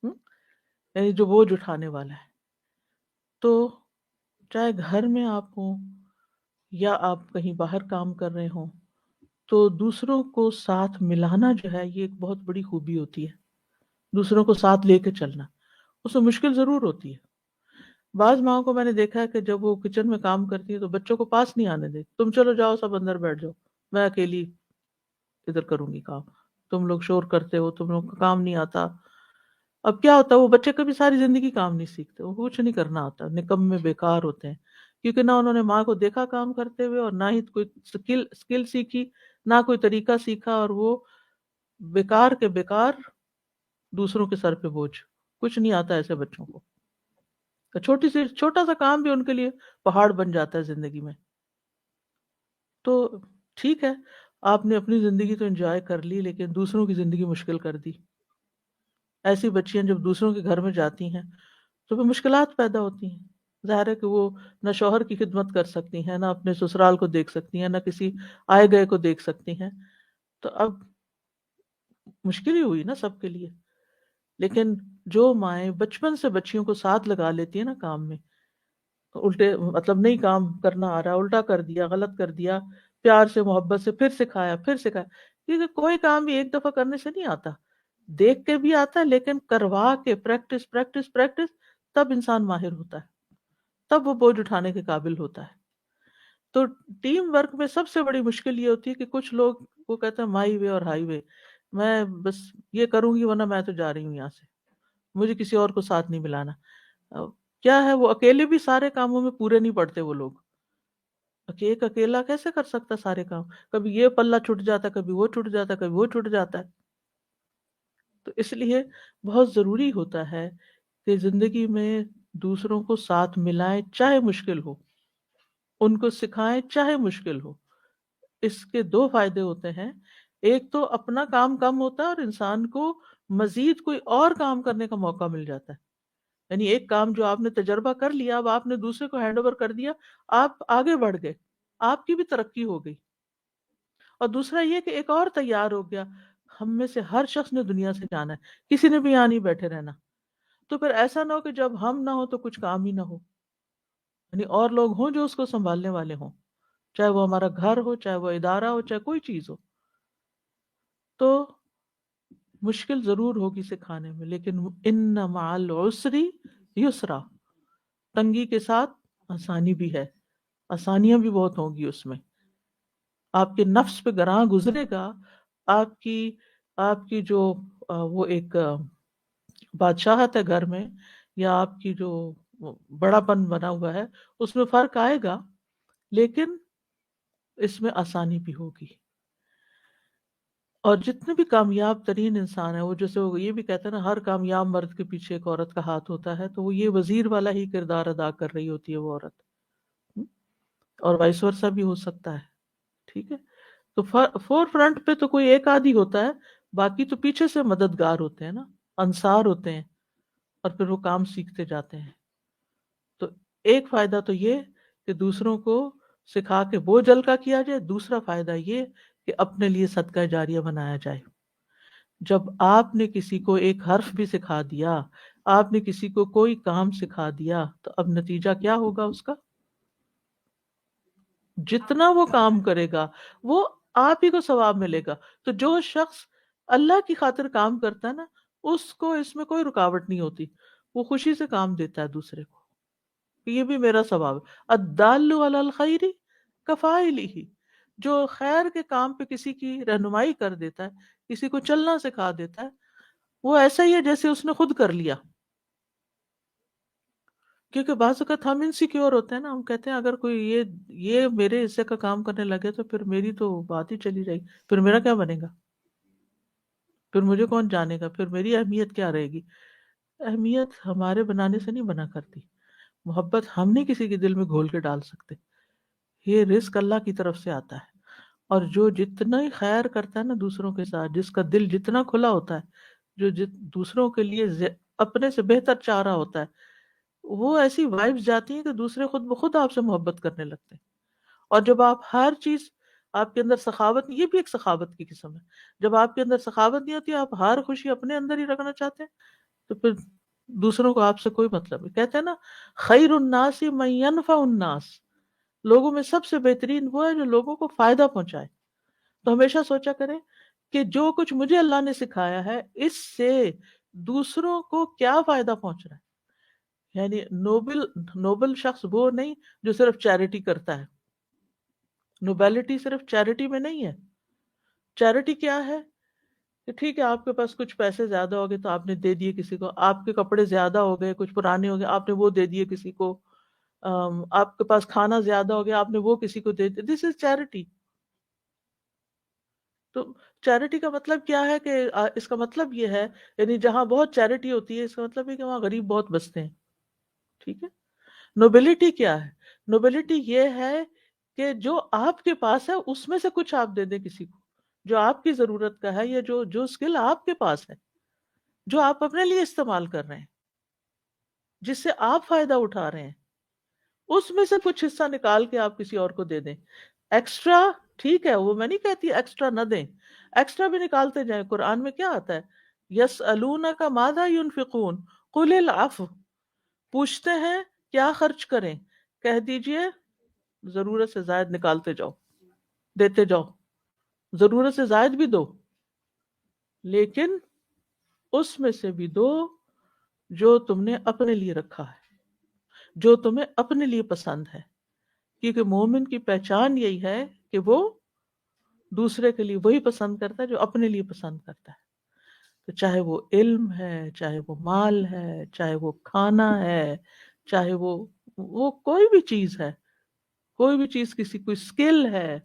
ہم؟ یعنی جو بوجھ اٹھانے والا ہے۔ تو چاہے گھر میں آپ ہوں یا آپ کہیں باہر کام کر رہے ہوں، تو دوسروں کو ساتھ ملانا جو ہے یہ ایک بہت بڑی خوبی ہوتی ہے، دوسروں کو ساتھ لے کے چلنا۔ اس میں مشکل ضرور ہوتی ہے۔ بعض ماؤں کو میں نے دیکھا ہے کہ جب وہ کچن میں کام کرتی ہے تو بچوں کو پاس نہیں آنے دے، تم چلو جاؤ سب اندر بیٹھ جاؤ، میں اکیلی ادھر کروں گی کام، تم لوگ شور کرتے ہو، تم لوگ کا کام نہیں آتا۔ اب کیا ہوتا ہے، وہ بچے کبھی ساری زندگی کام نہیں سیکھتے، وہ کچھ نہیں کرنا آتا، نکمے بیکار ہوتے ہیں، کیونکہ نہ انہوں نے ماں کو دیکھا کام کرتے ہوئے، اور نہ ہی کوئی اسکل سیکھی، نہ کوئی طریقہ سیکھا، اور وہ بیکار کے بیکار دوسروں کے سر پہ بوجھ۔ کچھ نہیں آتا ایسے بچوں کو، چھوٹا سا کام بھی ان کے لیے پہاڑ بن جاتا ہے زندگی میں۔ تو ٹھیک ہے، آپ نے اپنی زندگی تو انجوائے کر لی، لیکن دوسروں کی زندگی مشکل کر دی۔ ایسی بچیاں جب دوسروں کے گھر میں جاتی ہیں تو پھر مشکلات پیدا ہوتی ہیں۔ ظاہر ہے کہ وہ نہ شوہر کی خدمت کر سکتی ہیں، نہ اپنے سسرال کو دیکھ سکتی ہیں، نہ کسی آئے گئے کو دیکھ سکتی ہیں۔ تو اب مشکل ہی ہوئی نا سب کے لیے۔ لیکن جو مائیں بچپن سے بچیوں کو ساتھ لگا لیتی ہیں نا کام میں، الٹے مطلب نہیں کام کرنا آ رہا، الٹا کر دیا، غلط کر دیا، پیار سے محبت سے پھر سکھایا پھر سکھایا، کیونکہ کوئی کام بھی ایک دفعہ کرنے سے نہیں آتا، دیکھ کے بھی آتا ہے، لیکن کروا کے پریکٹس پریکٹس پریکٹس، تب انسان ماہر ہوتا ہے، تب وہ بوجھ اٹھانے کے قابل ہوتا ہے۔ تو ٹیم ورک میں سب سے بڑی مشکل یہ ہوتی ہے کہ کچھ لوگ وہ کہتے ہیں مائی وے اور ہائی وے، میں بس یہ کروں گی ورنہ میں تو جا رہی ہوں یہاں سے، مجھے کسی اور کو ساتھ نہیں ملانا۔ کیا ہے، وہ اکیلے بھی سارے کاموں میں پورے نہیں پڑتے وہ لوگ، کہ ایک اکیلا کیسے کر سکتا سارے کام، کبھی یہ پلہ چھٹ جاتا ہے، کبھی وہ چھٹ جاتا ہے، کبھی وہ چھٹ جاتا ہے۔ تو اس لیے بہت ضروری ہوتا ہے کہ زندگی میں دوسروں کو ساتھ ملائیں چاہے مشکل ہو، ان کو سکھائیں چاہے مشکل ہو۔ اس کے دو فائدے ہوتے ہیں، ایک تو اپنا کام کم ہوتا ہے اور انسان کو مزید کوئی اور کام کرنے کا موقع مل جاتا ہے۔ یعنی ایک کام جو آپ نے تجربہ کر لیا، اب آپ نے دوسرے کو ہینڈ اوور کر دیا، آپ آگے بڑھ گئے، آپ کی بھی ترقی ہو گئی۔ اور دوسرا یہ کہ ایک اور تیار ہو گیا، ہم میں سے ہر شخص نے دنیا سے جانا ہے، کسی نے بھی یہاں نہیں بیٹھے رہنا۔ تو پھر ایسا نہ ہو کہ جب ہم نہ ہو تو کچھ کام ہی نہ ہو، یعنی اور لوگ ہوں جو اس کو سنبھالنے والے ہوں، چاہے وہ ہمارا گھر ہو، چاہے وہ ادارہ ہو، چاہے کوئی چیز ہو۔ تو مشکل ضرور ہوگی سکھانے میں، لیکن ان مع العسر یسرا، تنگی کے ساتھ آسانی بھی ہے، آسانیاں بھی بہت ہوں گی اس میں۔ آپ کے نفس پہ گراں گزرے گا، آپ کی جو وہ ایک بادشاہت ہے گھر میں، یا آپ کی جو بڑا پن بنا ہوا ہے، اس میں فرق آئے گا، لیکن اس میں آسانی بھی ہوگی۔ اور جتنے بھی کامیاب ترین انسان ہیں، وہ جیسے وہ یہ بھی کہتے ہیں نا، ہر کامیاب مرد کے پیچھے ایک عورت کا ہاتھ ہوتا ہے، تو وہ یہ وزیر والا ہی کردار ادا کر رہی ہوتی ہے وہ عورت، اور وائس ورثہ بھی ہو سکتا ہے۔ ٹھیک ہے، تو فور فرنٹ پہ تو کوئی ایک آدھی ہوتا ہے، باقی تو پیچھے سے مددگار ہوتے ہیں نا، انصار ہوتے ہیں، اور پھر وہ کام سیکھتے جاتے ہیں۔ تو ایک فائدہ تو یہ کہ دوسروں کو سکھا کے بوجھ ہلکا کیا جائے، دوسرا فائدہ یہ کہ اپنے لیے صدقہ جاریہ بنایا جائے۔ جب آپ نے کسی کو ایک حرف بھی سکھا دیا، آپ نے کسی کو کوئی کام سکھا دیا، تو اب نتیجہ کیا ہوگا اس کا؟ جتنا وہ کام کرے گا وہ آپ ہی کو ثواب ملے گا۔ تو جو شخص اللہ کی خاطر کام کرتا ہے نا، اس کو اس میں کوئی رکاوٹ نہیں ہوتی، وہ خوشی سے کام دیتا ہے دوسرے کو، کہ یہ بھی میرا ثواب ہے۔ الدال علی الخیر کفاعلہ، جو خیر کے کام پہ کسی کی رہنمائی کر دیتا ہے، کسی کو چلنا سکھا دیتا ہے، وہ ایسا ہی ہے جیسے اس نے خود کر لیا۔ کیونکہ بعض اوقات ہم انسیکیور ہوتے ہیں نا، ہم کہتے ہیں اگر کوئی یہ میرے حصے کا کام کرنے لگے تو پھر میری تو بات ہی چلی جائے گی، پھر میرا کیا بنے گا، پھر مجھے کون جانے گا، پھر میری اہمیت کیا رہے گی۔ اہمیت ہمارے بنانے سے نہیں بنا کرتی، محبت ہم نہیں کسی کے دل میں گھول کے ڈال سکتے، یہ رزق اللہ کی طرف سے آتا ہے۔ اور جو جتنا ہی خیر کرتا ہے نا دوسروں کے ساتھ، جس کا دل جتنا کھلا ہوتا ہے، جو دوسروں کے لیے اپنے سے بہتر چاہ رہا ہوتا ہے، وہ ایسی وائبس جاتی ہیں کہ دوسرے خود بخود آپ سے محبت کرنے لگتے ہیں۔ اور جب آپ ہر چیز، آپ کے اندر سخاوت، یہ بھی ایک سخاوت کی قسم ہے، جب آپ کے اندر سخاوت نہیں ہوتی، آپ ہر خوشی اپنے اندر ہی رکھنا چاہتے ہیں، تو پھر دوسروں کو آپ سے کوئی مطلب نہیں۔ کہتے ہیں نا، خیر الناس من ینفع الناس، لوگوں میں سب سے بہترین وہ ہے جو لوگوں کو فائدہ پہنچائے۔ تو ہمیشہ سوچا کریں کہ جو کچھ مجھے اللہ نے سکھایا ہے، اس سے دوسروں کو کیا فائدہ پہنچ رہا ہے۔ یعنی نوبل شخص وہ نہیں جو صرف چیریٹی کرتا ہے، نوبیلٹی صرف چیریٹی میں نہیں ہے۔ چیریٹی کیا ہے کہ ٹھیک ہے آپ کے پاس کچھ پیسے زیادہ ہو گئے تو آپ نے دے دیے کسی کو، آپ کے کپڑے زیادہ ہو گئے، کچھ پرانے ہو گئے، آپ نے وہ دے دیے کسی کو، آپ کے پاس کھانا زیادہ ہو گیا، آپ نے وہ کسی کو دے دیا، دس از چیریٹی۔ تو چیریٹی کا مطلب کیا ہے کہ اس کا مطلب یہ ہے، یعنی جہاں بہت چیریٹی ہوتی ہے اس کا مطلب ہے کہ وہاں غریب بہت بستے ہیں، ٹھیک ہے۔ نوبلٹی کیا ہے؟ نوبلٹی یہ ہے کہ جو آپ کے پاس ہے اس میں سے کچھ آپ دے دیں کسی کو، جو آپ کی ضرورت کا ہے، یا جو اسکل آپ کے پاس ہے، جو آپ اپنے لیے استعمال کر رہے ہیں، جس سے آپ فائدہ اٹھا رہے ہیں، اس میں سے کچھ حصہ نکال کے آپ کسی اور کو دے دیں۔ ایکسٹرا ٹھیک ہے، وہ میں نہیں کہتی ایکسٹرا نہ دیں، ایکسٹرا بھی نکالتے جائیں۔ قرآن میں کیا آتا ہے؟ یسألونک ماذا ينفقون قل العفو، پوچھتے ہیں کیا خرچ کریں، کہہ دیجئے ضرورت سے زائد نکالتے جاؤ، دیتے جاؤ، ضرورت سے زائد بھی دو، لیکن اس میں سے بھی دو جو تم نے اپنے لیے رکھا ہے، جو تمہیں اپنے لیے پسند ہے، کیونکہ مومن کی پہچان یہی ہے کہ وہ دوسرے کے لیے وہی پسند کرتا ہے جو اپنے لیے پسند کرتا ہے۔ تو چاہے وہ علم ہے، چاہے وہ مال ہے، چاہے وہ کھانا ہے، چاہے وہ کوئی بھی چیز ہے، کوئی بھی چیز، کسی کوئی اسکل ہے،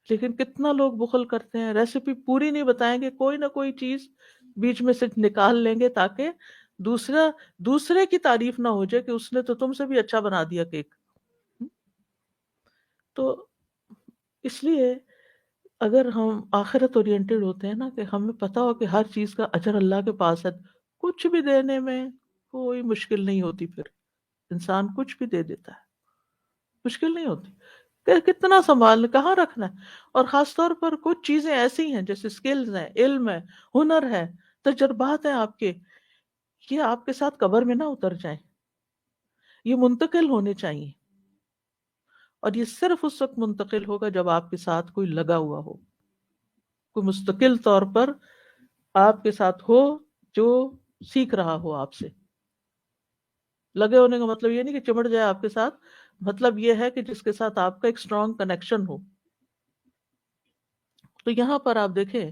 لیکن کتنا لوگ بخل کرتے ہیں، ریسیپی پوری نہیں بتائیں گے، کوئی نہ کوئی چیز بیچ میں سے نکال لیں گے تاکہ دوسرے کی تعریف نہ ہو جائے کہ اس نے تو تم سے بھی اچھا بنا دیا کیک۔ تو اس لیے اگر ہم آخرت اورینٹڈ ہوتے ہیں نا، کہ ہمیں پتا ہو کہ ہر چیز کا اجر اللہ کے پاس ہے، کچھ بھی دینے میں کوئی مشکل نہیں ہوتی، پھر انسان کچھ بھی دے دیتا ہے، مشکل نہیں ہوتی کہ کتنا سنبھالنا، کہاں رکھنا ہے۔ اور خاص طور پر کچھ چیزیں ایسی ہیں جیسے سکلز ہیں، علم ہے، ہنر ہے، تجربات ہیں آپ کے، یہ آپ کے ساتھ قبر میں نہ اتر جائیں، یہ منتقل ہونے چاہیے۔ اور یہ صرف اس وقت منتقل ہوگا جب آپ کے ساتھ کوئی لگا ہوا ہو، کوئی مستقل طور پر آپ کے ساتھ ہو جو سیکھ رہا ہو آپ سے۔ لگے ہونے کا مطلب یہ نہیں کہ چمٹ جائے آپ کے ساتھ، مطلب یہ ہے کہ جس کے ساتھ آپ کا ایک اسٹرانگ کنیکشن ہو۔ تو یہاں پر آپ دیکھیں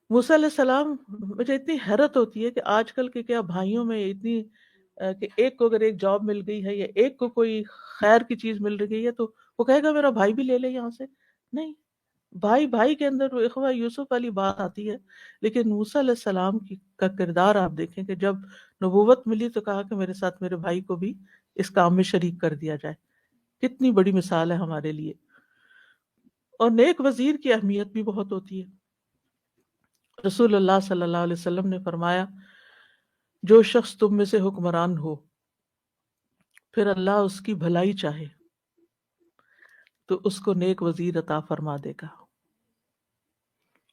موسیٰ علیہ السلام، مجھے اتنی حیرت ہوتی ہے کہ آج کل کے کیا بھائیوں میں اتنی کہ ایک کو اگر ایک جاب مل گئی ہے یا ایک کو کوئی خیر کی چیز مل گئی ہے تو وہ کہے گا میرا بھائی بھی لے لے یہاں سے، نہیں، بھائی کے اندر وہ اخوہ یوسف والی بات آتی ہے۔ لیکن موسیٰ علیہ السلام کا کردار آپ دیکھیں کہ جب نبوت ملی تو کہا کہ میرے ساتھ میرے بھائی کو بھی اس کام میں شریک کر دیا جائے، کتنی بڑی مثال ہے ہمارے لیے۔ اور نیک وزیر کی اہمیت بھی بہت ہوتی ہے۔ رسول اللہ صلی اللہ علیہ وسلم نے فرمایا، جو شخص تم میں سے حکمران ہو، پھر اللہ اس کی بھلائی چاہے تو اس کو نیک وزیر عطا فرما دے گا،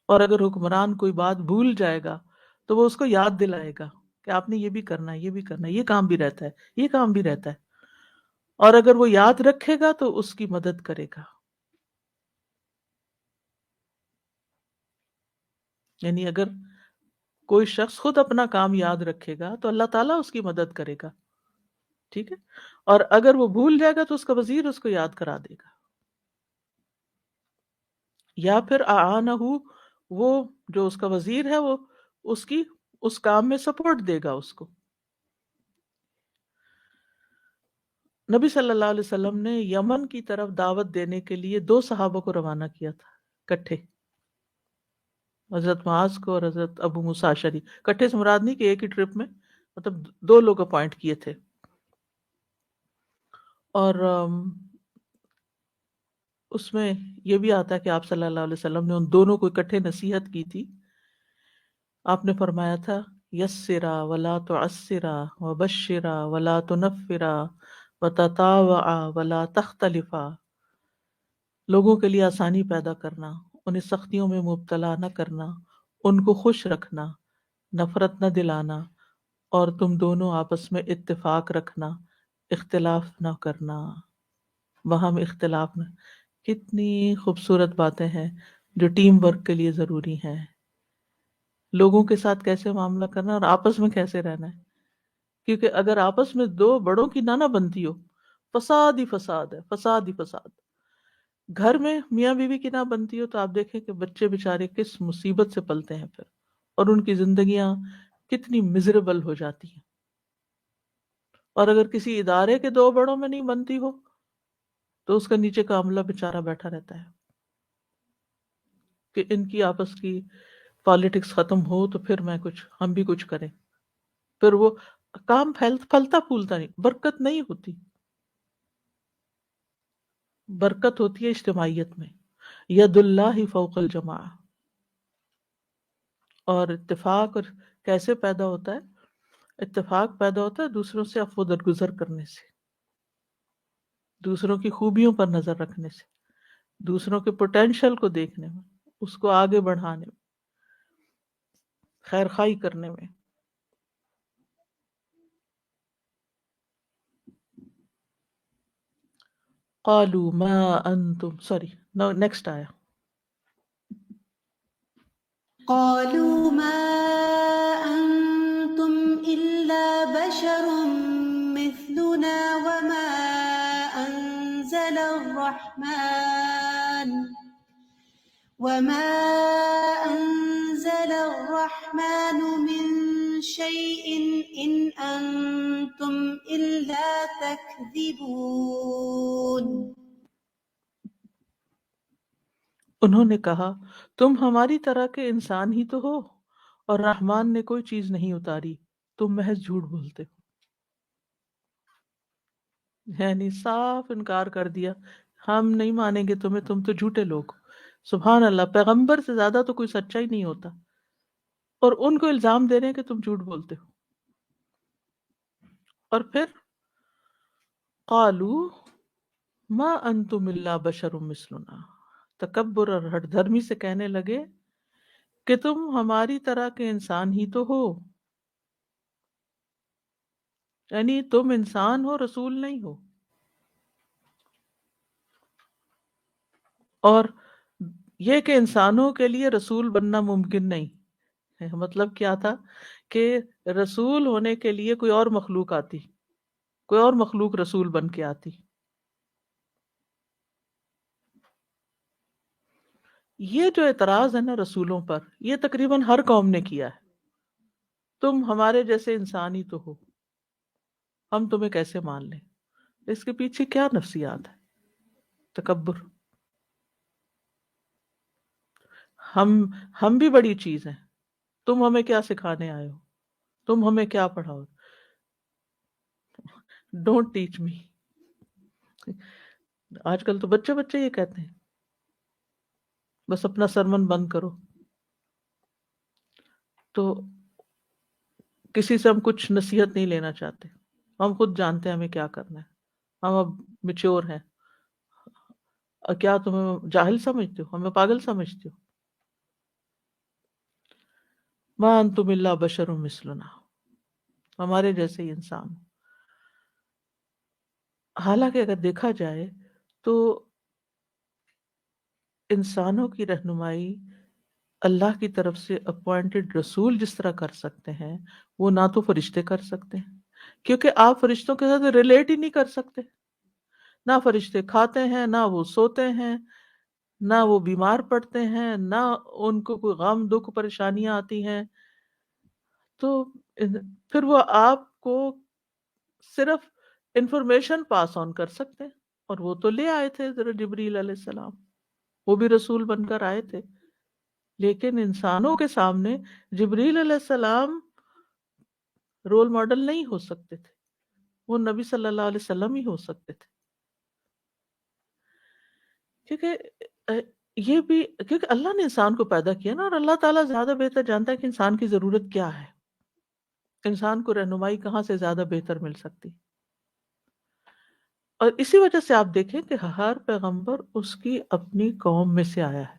اور اگر حکمران کوئی بات بھول جائے گا تو وہ اس کو یاد دلائے گا کہ آپ نے یہ بھی کرنا ہے، یہ بھی کرنا ہے، یہ کام بھی رہتا ہے، یہ کام بھی رہتا ہے، اور اگر وہ یاد رکھے گا تو اس کی مدد کرے گا۔ یعنی اگر کوئی شخص خود اپنا کام یاد رکھے گا تو اللہ تعالیٰ اس کی مدد کرے گا، ٹھیک ہے، اور اگر وہ بھول جائے گا تو اس کا وزیر اس کو یاد کرا دے گا، یا پھر اعانہ، وہ جو اس کا وزیر ہے وہ اس کام میں سپورٹ دے گا اس کو۔ نبی صلی اللہ علیہ وسلم نے یمن کی طرف دعوت دینے کے لیے 2 صحابہ کو روانہ کیا تھا کٹھے، حضرت معاذ کو اور حضرت ابو موسیٰ اشعری. کٹھے سے مراد نہیں کہ ایک ہی ٹرپ میں، مطلب 2 لوگ اپوائنٹ کیے تھے. اور اس میں یہ بھی آتا ہے کہ آپ صلی اللہ علیہ وسلم نے ان دونوں کو اکٹھے نصیحت کی تھی. آپ نے فرمایا تھا یسرا ولا تعسرا وبشرا ولا تنفرا وتطاوعا ولا تختلفا. لوگوں کے لیے آسانی پیدا کرنا، انہیں سختیوں میں مبتلا نہ کرنا، ان کو خوش رکھنا، نفرت نہ دلانا، اور تم دونوں آپس میں اتفاق رکھنا، اختلاف نہ کرنا. وہاں میں اختلاف نہ. کتنی خوبصورت باتیں ہیں جو ٹیم ورک کے لیے ضروری ہیں. لوگوں کے ساتھ کیسے معاملہ کرنا اور آپس میں کیسے رہنا ہے. کیونکہ اگر آپس میں 2 بڑوں کی نہ بنتی ہو، فساد ہی فساد ہے، فساد ہی فساد. گھر میں میاں بیوی کی نہ بنتی ہو تو آپ دیکھیں کہ بچے بیچارے کس مصیبت سے پلتے ہیں پھر، اور ان کی زندگیاں کتنی مزریبل ہو جاتی ہیں. اور اگر کسی ادارے کے 2 بڑوں میں نہیں بنتی ہو تو اس کا نیچے کا عملہ بیچارہ بیٹھا رہتا ہے کہ ان کی آپس کی پالیٹکس ختم ہو تو پھر ہم بھی کچھ کریں. پھر وہ کام پھلتا پھولتا نہیں، برکت نہیں ہوتی. برکت ہوتی ہے اجتماعیت میں. ید اللہ فوق الجماع. اور اتفاق اور کیسے پیدا ہوتا ہے؟ اتفاق پیدا ہوتا ہے دوسروں سے عفو درگزر کرنے سے، دوسروں کی خوبیوں پر نظر رکھنے سے، دوسروں کے پوٹینشل کو دیکھنے میں، اس کو آگے بڑھانے میں، خیر خواہی کرنے میں. قالوا ما انتم نیکسٹ آیا. قالوا ما أنتم إلا بشر مثلنا وما أنزل الرحمن من شيء إن أنتم إلا تكذبون. انہوں نے کہا تم ہماری طرح کے انسان ہی تو ہو اور رحمان نے کوئی چیز نہیں اتاری، تم محض جھوٹ بولتے ہو. یعنی صاف انکار کر دیا، ہم نہیں مانیں گے تمہیں، تم تو جھوٹے لوگ. سبحان اللہ، پیغمبر سے زیادہ تو کوئی سچا ہی نہیں ہوتا، اور ان کو الزام دے رہے ہیں کہ تم جھوٹ بولتے ہو. اور پھر قالوا ما انتم الا بشر مثلنا، تکبر اور ہٹ دھرمی سے کہنے لگے کہ تم ہماری طرح کے انسان ہی تو ہو. یعنی تم انسان ہو، رسول نہیں ہو. اور یہ کہ انسانوں کے لیے رسول بننا ممکن نہیں ہے. مطلب کیا تھا کہ رسول ہونے کے لیے کوئی اور مخلوق آتی، کوئی اور مخلوق رسول بن کے آتی. یہ جو اعتراض ہے نا رسولوں پر، یہ تقریباً ہر قوم نے کیا ہے. تم ہمارے جیسے انسان ہی تو ہو، ہم تمہیں کیسے مان لیں. اس کے پیچھے کیا نفسیات ہے؟ تکبر. ہم بھی بڑی چیز ہیں، تم ہمیں کیا سکھانے آئے ہو، تم ہمیں کیا پڑھاؤ. Don't teach me. آج کل تو بچے یہ کہتے ہیں بس اپنا سرمن بند کرو. تو کسی سے ہم کچھ نصیحت نہیں لینا چاہتے، ہم خود جانتے ہیں ہمیں کیا کرنا ہے. ہم اب میچور ہیں. کیا تمہیں جاہل سمجھتے ہو، ہمیں پاگل سمجھتے ہو؟ ما انتم الا بشر مثلنا، ہمارے جیسے ہی انسان. حالانکہ اگر دیکھا جائے تو انسانوں کی رہنمائی اللہ کی طرف سے اپوائنٹڈ رسول جس طرح کر سکتے ہیں، وہ نہ تو فرشتے کر سکتے ہیں، کیونکہ آپ فرشتوں کے ساتھ ریلیٹ ہی نہیں کر سکتے. نہ فرشتے کھاتے ہیں، نہ وہ سوتے ہیں، نہ وہ بیمار پڑتے ہیں، نہ ان کو کوئی غم دکھ پریشانیاں آتی ہیں. تو پھر وہ آپ کو صرف انفارمیشن پاس آن کر سکتے ہیں، اور وہ تو لے آئے تھے حضرت جبریل علیہ السلام، وہ بھی رسول بن کر آئے تھے، لیکن انسانوں کے سامنے جبریل علیہ السلام رول ماڈل نہیں ہو سکتے تھے، وہ نبی صلی اللہ علیہ وسلم ہی ہو سکتے تھے، کیونکہ یہ بھی کیونکہ اللہ نے انسان کو پیدا کیا نا، اور اللہ تعالیٰ زیادہ بہتر جانتا ہے کہ انسان کی ضرورت کیا ہے، انسان کو رہنمائی کہاں سے زیادہ بہتر مل سکتی، اور اسی وجہ سے آپ دیکھیں کہ ہر پیغمبر اس کی اپنی قوم میں سے آیا ہے،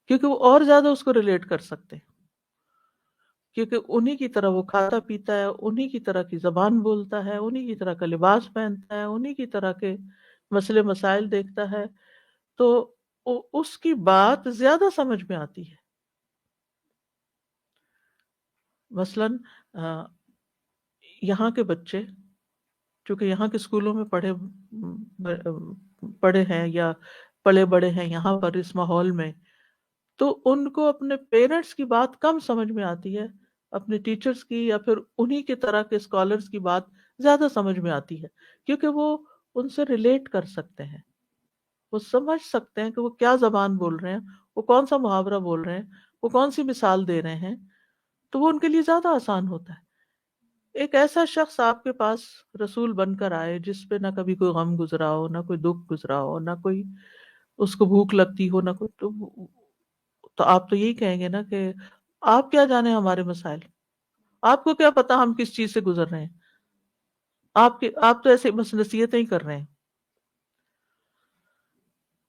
کیونکہ وہ اور زیادہ اس کو ریلیٹ کر سکتے ہیں، کیونکہ انہی کی طرح وہ کھاتا پیتا ہے، انہی کی طرح کی زبان بولتا ہے، انہی کی طرح کا لباس پہنتا ہے، انہی کی طرح کے مسئلے مسائل دیکھتا ہے، تو اس کی بات زیادہ سمجھ میں آتی ہے۔ مثلاً یہاں کے بچے چونکہ یہاں کے اسکولوں میں پڑھے ہیں یا پلے بڑے ہیں یہاں پر اس ماحول میں، تو ان کو اپنے پیرنٹس کی بات کم سمجھ میں آتی ہے، اپنے ٹیچرز کی یا پھر انہی کے طرح کے اسکالرز کی بات زیادہ سمجھ میں آتی ہے، کیونکہ وہ ان سے ریلیٹ کر سکتے ہیں، وہ سمجھ سکتے ہیں کہ وہ کیا زبان بول رہے ہیں، وہ کون سا محاورہ بول رہے ہیں، وہ کون سی مثال دے رہے ہیں، تو وہ ان کے لیے زیادہ آسان ہوتا ہے۔ ایک ایسا شخص آپ کے پاس رسول بن کر آئے جس پہ نہ کبھی کوئی غم گزرا ہو، نہ کوئی دکھ گزرا ہو، نہ کوئی اس کو بھوک لگتی ہو، نہ کوئی، تو آپ تو یہی کہیں گے نا کہ آپ کیا جانے ہمارے مسائل، آپ کو کیا پتا ہم کس چیز سے گزر رہے ہیں، آپ تو ایسے بس نصیحتیں ہی کر رہے ہیں۔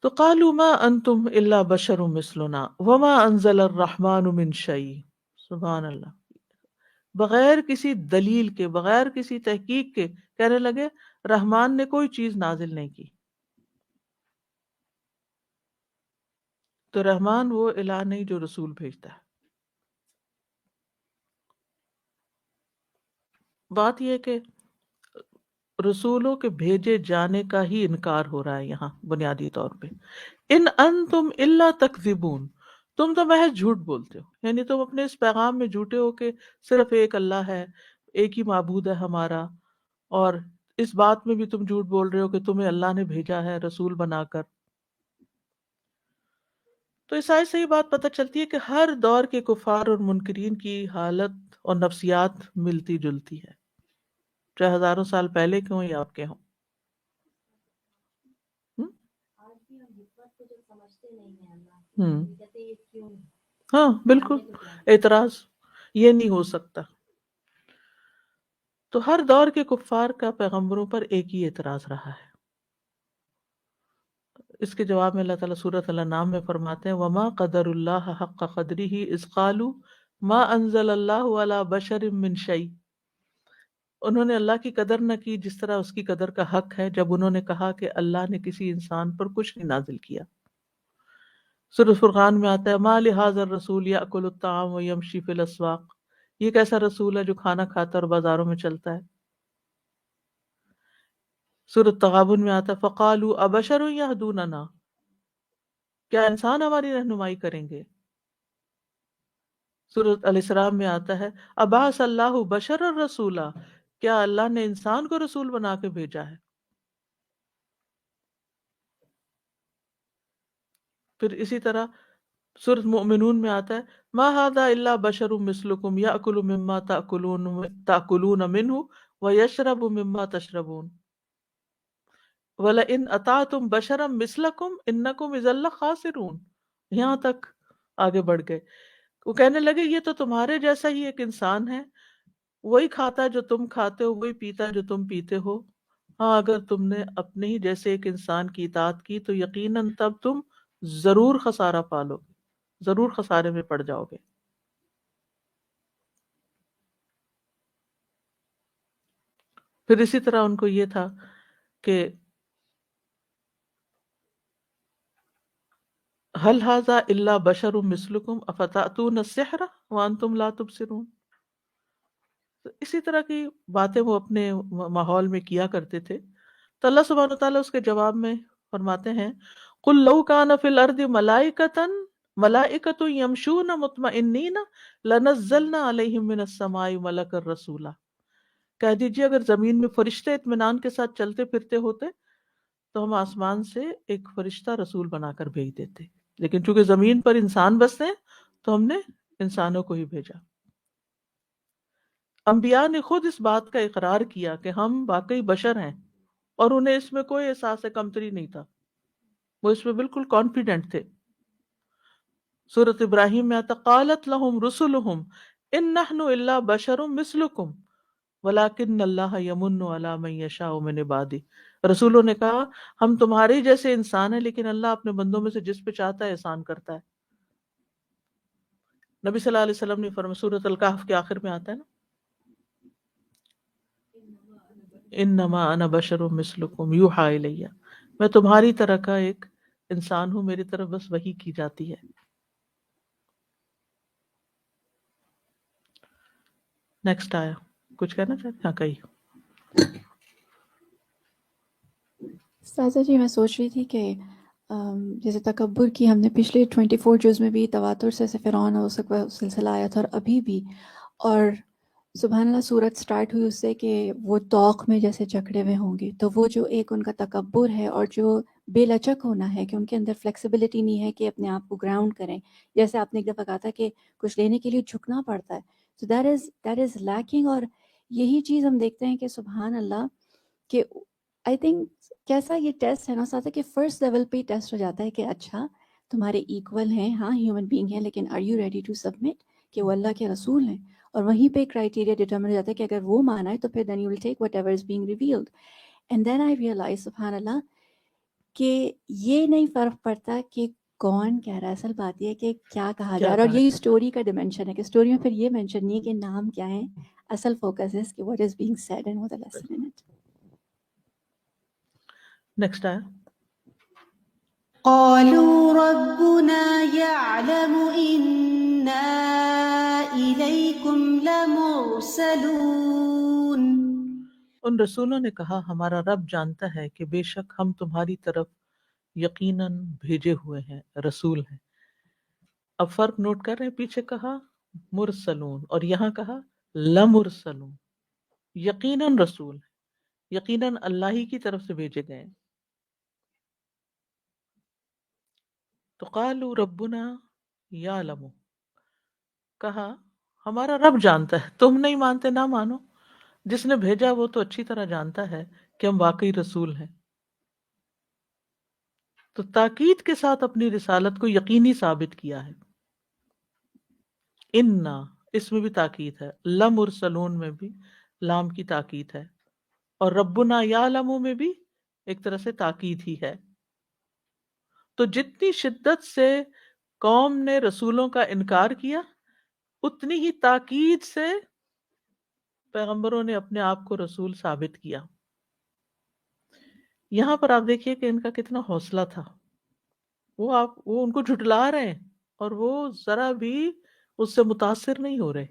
تو قالوا ما انتم الا بشر مثلنا وما انزل الرحمن من شيء، سبحان اللہ، بغیر کسی دلیل کے، بغیر کسی تحقیق کے کہنے لگے رحمان نے کوئی چیز نازل نہیں کی۔ تو رحمان وہ الہ نہیں جو رسول بھیجتا ہے۔ بات یہ ہے کہ رسولوں کے بھیجے جانے کا ہی انکار ہو رہا ہے یہاں بنیادی طور پہ۔ ان انتم الا تکذبون، تم تو محض جھوٹ بولتے ہو، یعنی تم اپنے اس پیغام میں جھوٹے ہو کہ صرف ایک اللہ ہے، ایک ہی معبود ہے ہمارا، اور اس بات میں بھی تم جھوٹ بول رہے ہو کہ تمہیں اللہ نے بھیجا ہے رسول بنا کر۔ تو اس آیت سے یہ بات پتہ چلتی ہے کہ ہر دور کے کفار اور منکرین کی حالت اور نفسیات ملتی جلتی ہے، چاہے ہزاروں سال پہلے کے ہوں یا آپ کے ہوں۔ ہم؟ ہاں بالکل، اعتراض یہ نہیں ہو سکتا۔ تو ہر دور کے کفار کا پیغمبروں پر ایک ہی اعتراض رہا ہے۔ اس کے جواب میں اللہ تعالیٰ سورۃ الانعام میں فرماتے ہیں وما قدر اللہ حق قدرہ اذ قالوا ما انزل اللہ علی بشر من شیء، انہوں نے اللہ کی قدر نہ کی جس طرح اس کی قدر کا حق ہے جب انہوں نے کہا کہ اللہ نے کسی انسان پر کچھ نہیں نازل کیا۔ سورۃ فرقان میں آتا ہے ما لہذا الرسول یأکل الطعام ویمشی فی الاسواق، یہ کیسا رسول ہے جو کھانا کھاتا اور بازاروں میں چلتا ہے۔ سورۃ تغابن میں آتا ہے فقالوا ابشر یہدوننا، کیا انسان ہماری رہنمائی کریں گے۔ سورۃ الاسراء میں آتا ہے ابعث اللہ بشر الرسولا، کیا اللہ نے انسان کو رسول بنا کے بھیجا ہے۔ پھر اسی طرح سورۃ مؤمنون میں آتا ہے ما ھذا الا بشر مثلکم یأکل مما تأکلون منہ ویشرب مما تشربون وَلَئِنْ أَطَعْتُمْ بَشَرًا مِثْلَكُمْ إِنَّكُمْ إِذًا لَخَاسِرُونَ، یہاں تک آگے بڑھ گئے، وہ کہنے لگے یہ تو تمہارے جیسا ہی ایک انسان ہے، وہی کھاتا ہے جو تم کھاتے ہو، وہی پیتا ہے جو تم پیتے ہو، ہاں اگر تم نے اپنے ہی جیسے ایک انسان کی اطاعت کی تو یقیناً تب تم ضرور خسارہ پالو گے، ضرور خسارے میں پڑ جاؤ گے۔ پھر اسی طرح ان کو یہ تھا کہ هل هذا الا بشر مثلکم افتأتون السحر وانتم لا تبصرون، تو اسی طرح کی باتیں وہ اپنے ماحول میں کیا کرتے تھے۔ تو اللہ سبحانہ وتعالیٰ اس کے جواب میں فرماتے ہیں قل لو کان فی الارض ملائکۃ یمشون مطمئنین لنزلنا علیہم من السماء ملکا رسولا، کہہ دیجیے اگر زمین میں فرشتے اطمینان کے ساتھ چلتے پھرتے ہوتے تو ہم آسمان سے ایک فرشتہ رسول بنا کر بھیج دیتے، لیکن چونکہ زمین پر انسان بستے ہیں تو ہم نے انسانوں کو ہی بھیجا۔ انبیاء نے خود اس بات کا اقرار کیا کہ ہم واقعی بشر ہیں، اور انہیں اس میں کوئی احساس کمتری نہیں تھا، وہ اس میں بالکل کانفیڈنٹ تھے۔ سورۃ ابراہیم میں آتا قالت لہم رسلہم ان نحن الا بشر مثلکم ولکن اللہ یمن علی من یشاء من عبادہ، رسولوں نے کہا ہم تمہارے ہی جیسے انسان ہیں، لیکن اللہ اپنے بندوں میں سے جس پہ چاہتا ہے احسان کرتا ہے۔ نبی صلی اللہ علیہ وسلم نے فرمایا، سورۃ الکہف کے آخر میں آتا ہے نا، انما انا بشر مثلکم یوحی الی، میں تمہاری طرح کا ایک انسان ہوں، میری طرف بس وحی کی جاتی ہے۔ نیکسٹ آیا، کچھ کہنا چاہتے ہیں؟ ہاں کہیے۔ سازا جی میں سوچ رہی تھی کہ جیسے تکبر کی ہم نے پچھلے 24 جز میں بھی تواتر سے فرعون اور اس کا سلسلہ آیا تھا، اور ابھی بھی، اور سبحان اللہ صورت سٹارٹ ہوئی اس سے کہ وہ توق میں جیسے جکڑے ہوئے ہوں گے، تو وہ جو ایک ان کا تکبر ہے اور جو بے لچک ہونا ہے کہ ان کے اندر فلیکسیبلٹی نہیں ہے کہ اپنے آپ کو گراؤنڈ کریں، جیسے آپ نے ایک دفعہ کہا تھا کہ کچھ لینے کے لیے جھکنا پڑتا ہے، سو دیٹ از لیکنگ۔ اور یہی چیز ہم دیکھتے ہیں کہ سبحان اللہ کہ آئی تھنک کیسا یہ ٹیسٹ ہے نا ساتھ کہ فرسٹ لیول پہ ٹیسٹ ہو جاتا ہے کہ اچھا تمہارے ایکول ہیں، ہاں ہیومن بینگ ہیں، لیکن are you ready to submit کہ وہ اللہ کے رسول ہیں، اور وہیں پہ کرائٹیریا ڈٹرمن ہو جاتا ہے کہ اگر وہ مانا ہے تو پھر then you will take whatever is being revealed. And then I realize سبحان اللہ کہ یہ نہیں فرق پڑتا کہ کون کہہ رہا ہے، اصل بات یہ ہے کہ کیا کہا جا رہا ہے، اور یہی اسٹوری کا ڈیمینشن ہے کہ اسٹوری میں پھر یہ مینشن نہیں ہے کہ نام کیا ہے، اصل فوکس ہے کہ what is being said and what the lesson in it. Next آیا، قالوا ربنا يعلم إنا إليكم لمرسلون۔ ان رسولوں نے کہا ہمارا رب جانتا ہے کہ بے شک ہم تمہاری طرف یقیناً بھیجے ہوئے ہیں، رسول ہیں۔ اب فرق نوٹ کر رہے ہیں، پیچھے کہا مرسلون اور یہاں کہا لمرسلون، یقیناً رسول ہیں، یقیناً اللہ ہی کی طرف سے بھیجے گئے ہیں۔ تو قالوا ربنا یعلم، کہا ہمارا رب جانتا ہے، تم نہیں مانتے نہ مانو، جس نے بھیجا وہ تو اچھی طرح جانتا ہے کہ ہم واقعی رسول ہیں۔ تو تاکید کے ساتھ اپنی رسالت کو یقینی ثابت کیا ہے۔ انا، اس میں بھی تاکید ہے، لمرسلون میں بھی لام کی تاکید ہے، اور ربنا یعلم میں بھی ایک طرح سے تاکید ہی ہے۔ تو جتنی شدت سے قوم نے رسولوں کا انکار کیا، اتنی ہی تاکید سے پیغمبروں نے اپنے آپ کو رسول ثابت کیا۔ یہاں پر آپ دیکھیے کہ ان کا کتنا حوصلہ تھا، وہ ان کو جھٹلا رہے ہیں اور وہ ذرا بھی اس سے متاثر نہیں ہو رہے۔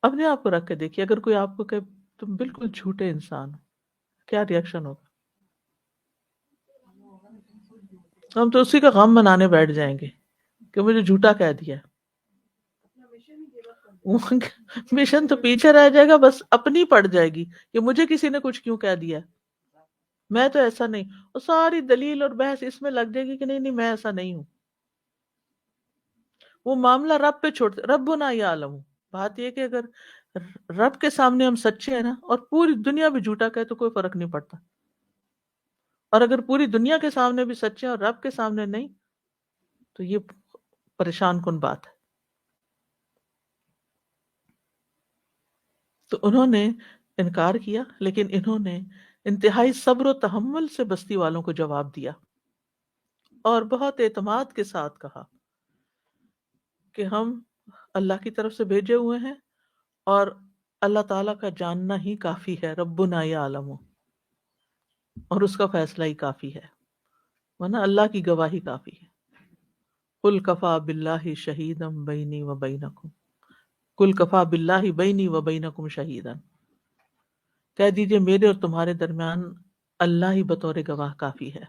اپنے آپ کو رکھ کے دیکھیے، اگر کوئی آپ کو کہ تم بالکل جھوٹے انسان ہو، کیا ریئیکشن ہوگا؟ ہم تو اسی کا غم منانے بیٹھ جائیں گے کہ مجھے جھوٹا کہہ دیا۔ مشن تو پیچھے رہ جائے گا، بس اپنی پڑ جائے گی کہ مجھے کسی نے کچھ کیوں کہہ دیا، میں تو ایسا نہیں، اور ساری دلیل اور بحث اس میں لگ جائے گی کہ نہیں نہیں میں ایسا نہیں ہوں۔ وہ معاملہ رب پہ چھوڑتے، ربنا یعلم۔ بات یہ کہ اگر رب کے سامنے ہم سچے ہیں نا، اور پوری دنیا بھی جھوٹا کہے تو کوئی فرق نہیں پڑتا، اور اگر پوری دنیا کے سامنے بھی سچے ہیں اور رب کے سامنے نہیں، تو یہ پریشان کن بات ہے۔ تو انہوں نے انکار کیا، لیکن انہوں نے انتہائی صبر و تحمل سے بستی والوں کو جواب دیا، اور بہت اعتماد کے ساتھ کہا کہ ہم اللہ کی طرف سے بھیجے ہوئے ہیں، اور اللہ تعالیٰ کا جاننا ہی کافی ہے، ربنا یعلم، اور اس کا فیصلہ ہی کافی ہے، ورنہ اللہ کی گواہی کافی ہے۔ قل کفا باللہ شہیدا بینی و بینکم، قل کفا باللہ بینی و بینکم شہیدا، کہہ دیجئے میرے اور تمہارے درمیان اللہ ہی بطور گواہ کافی ہے۔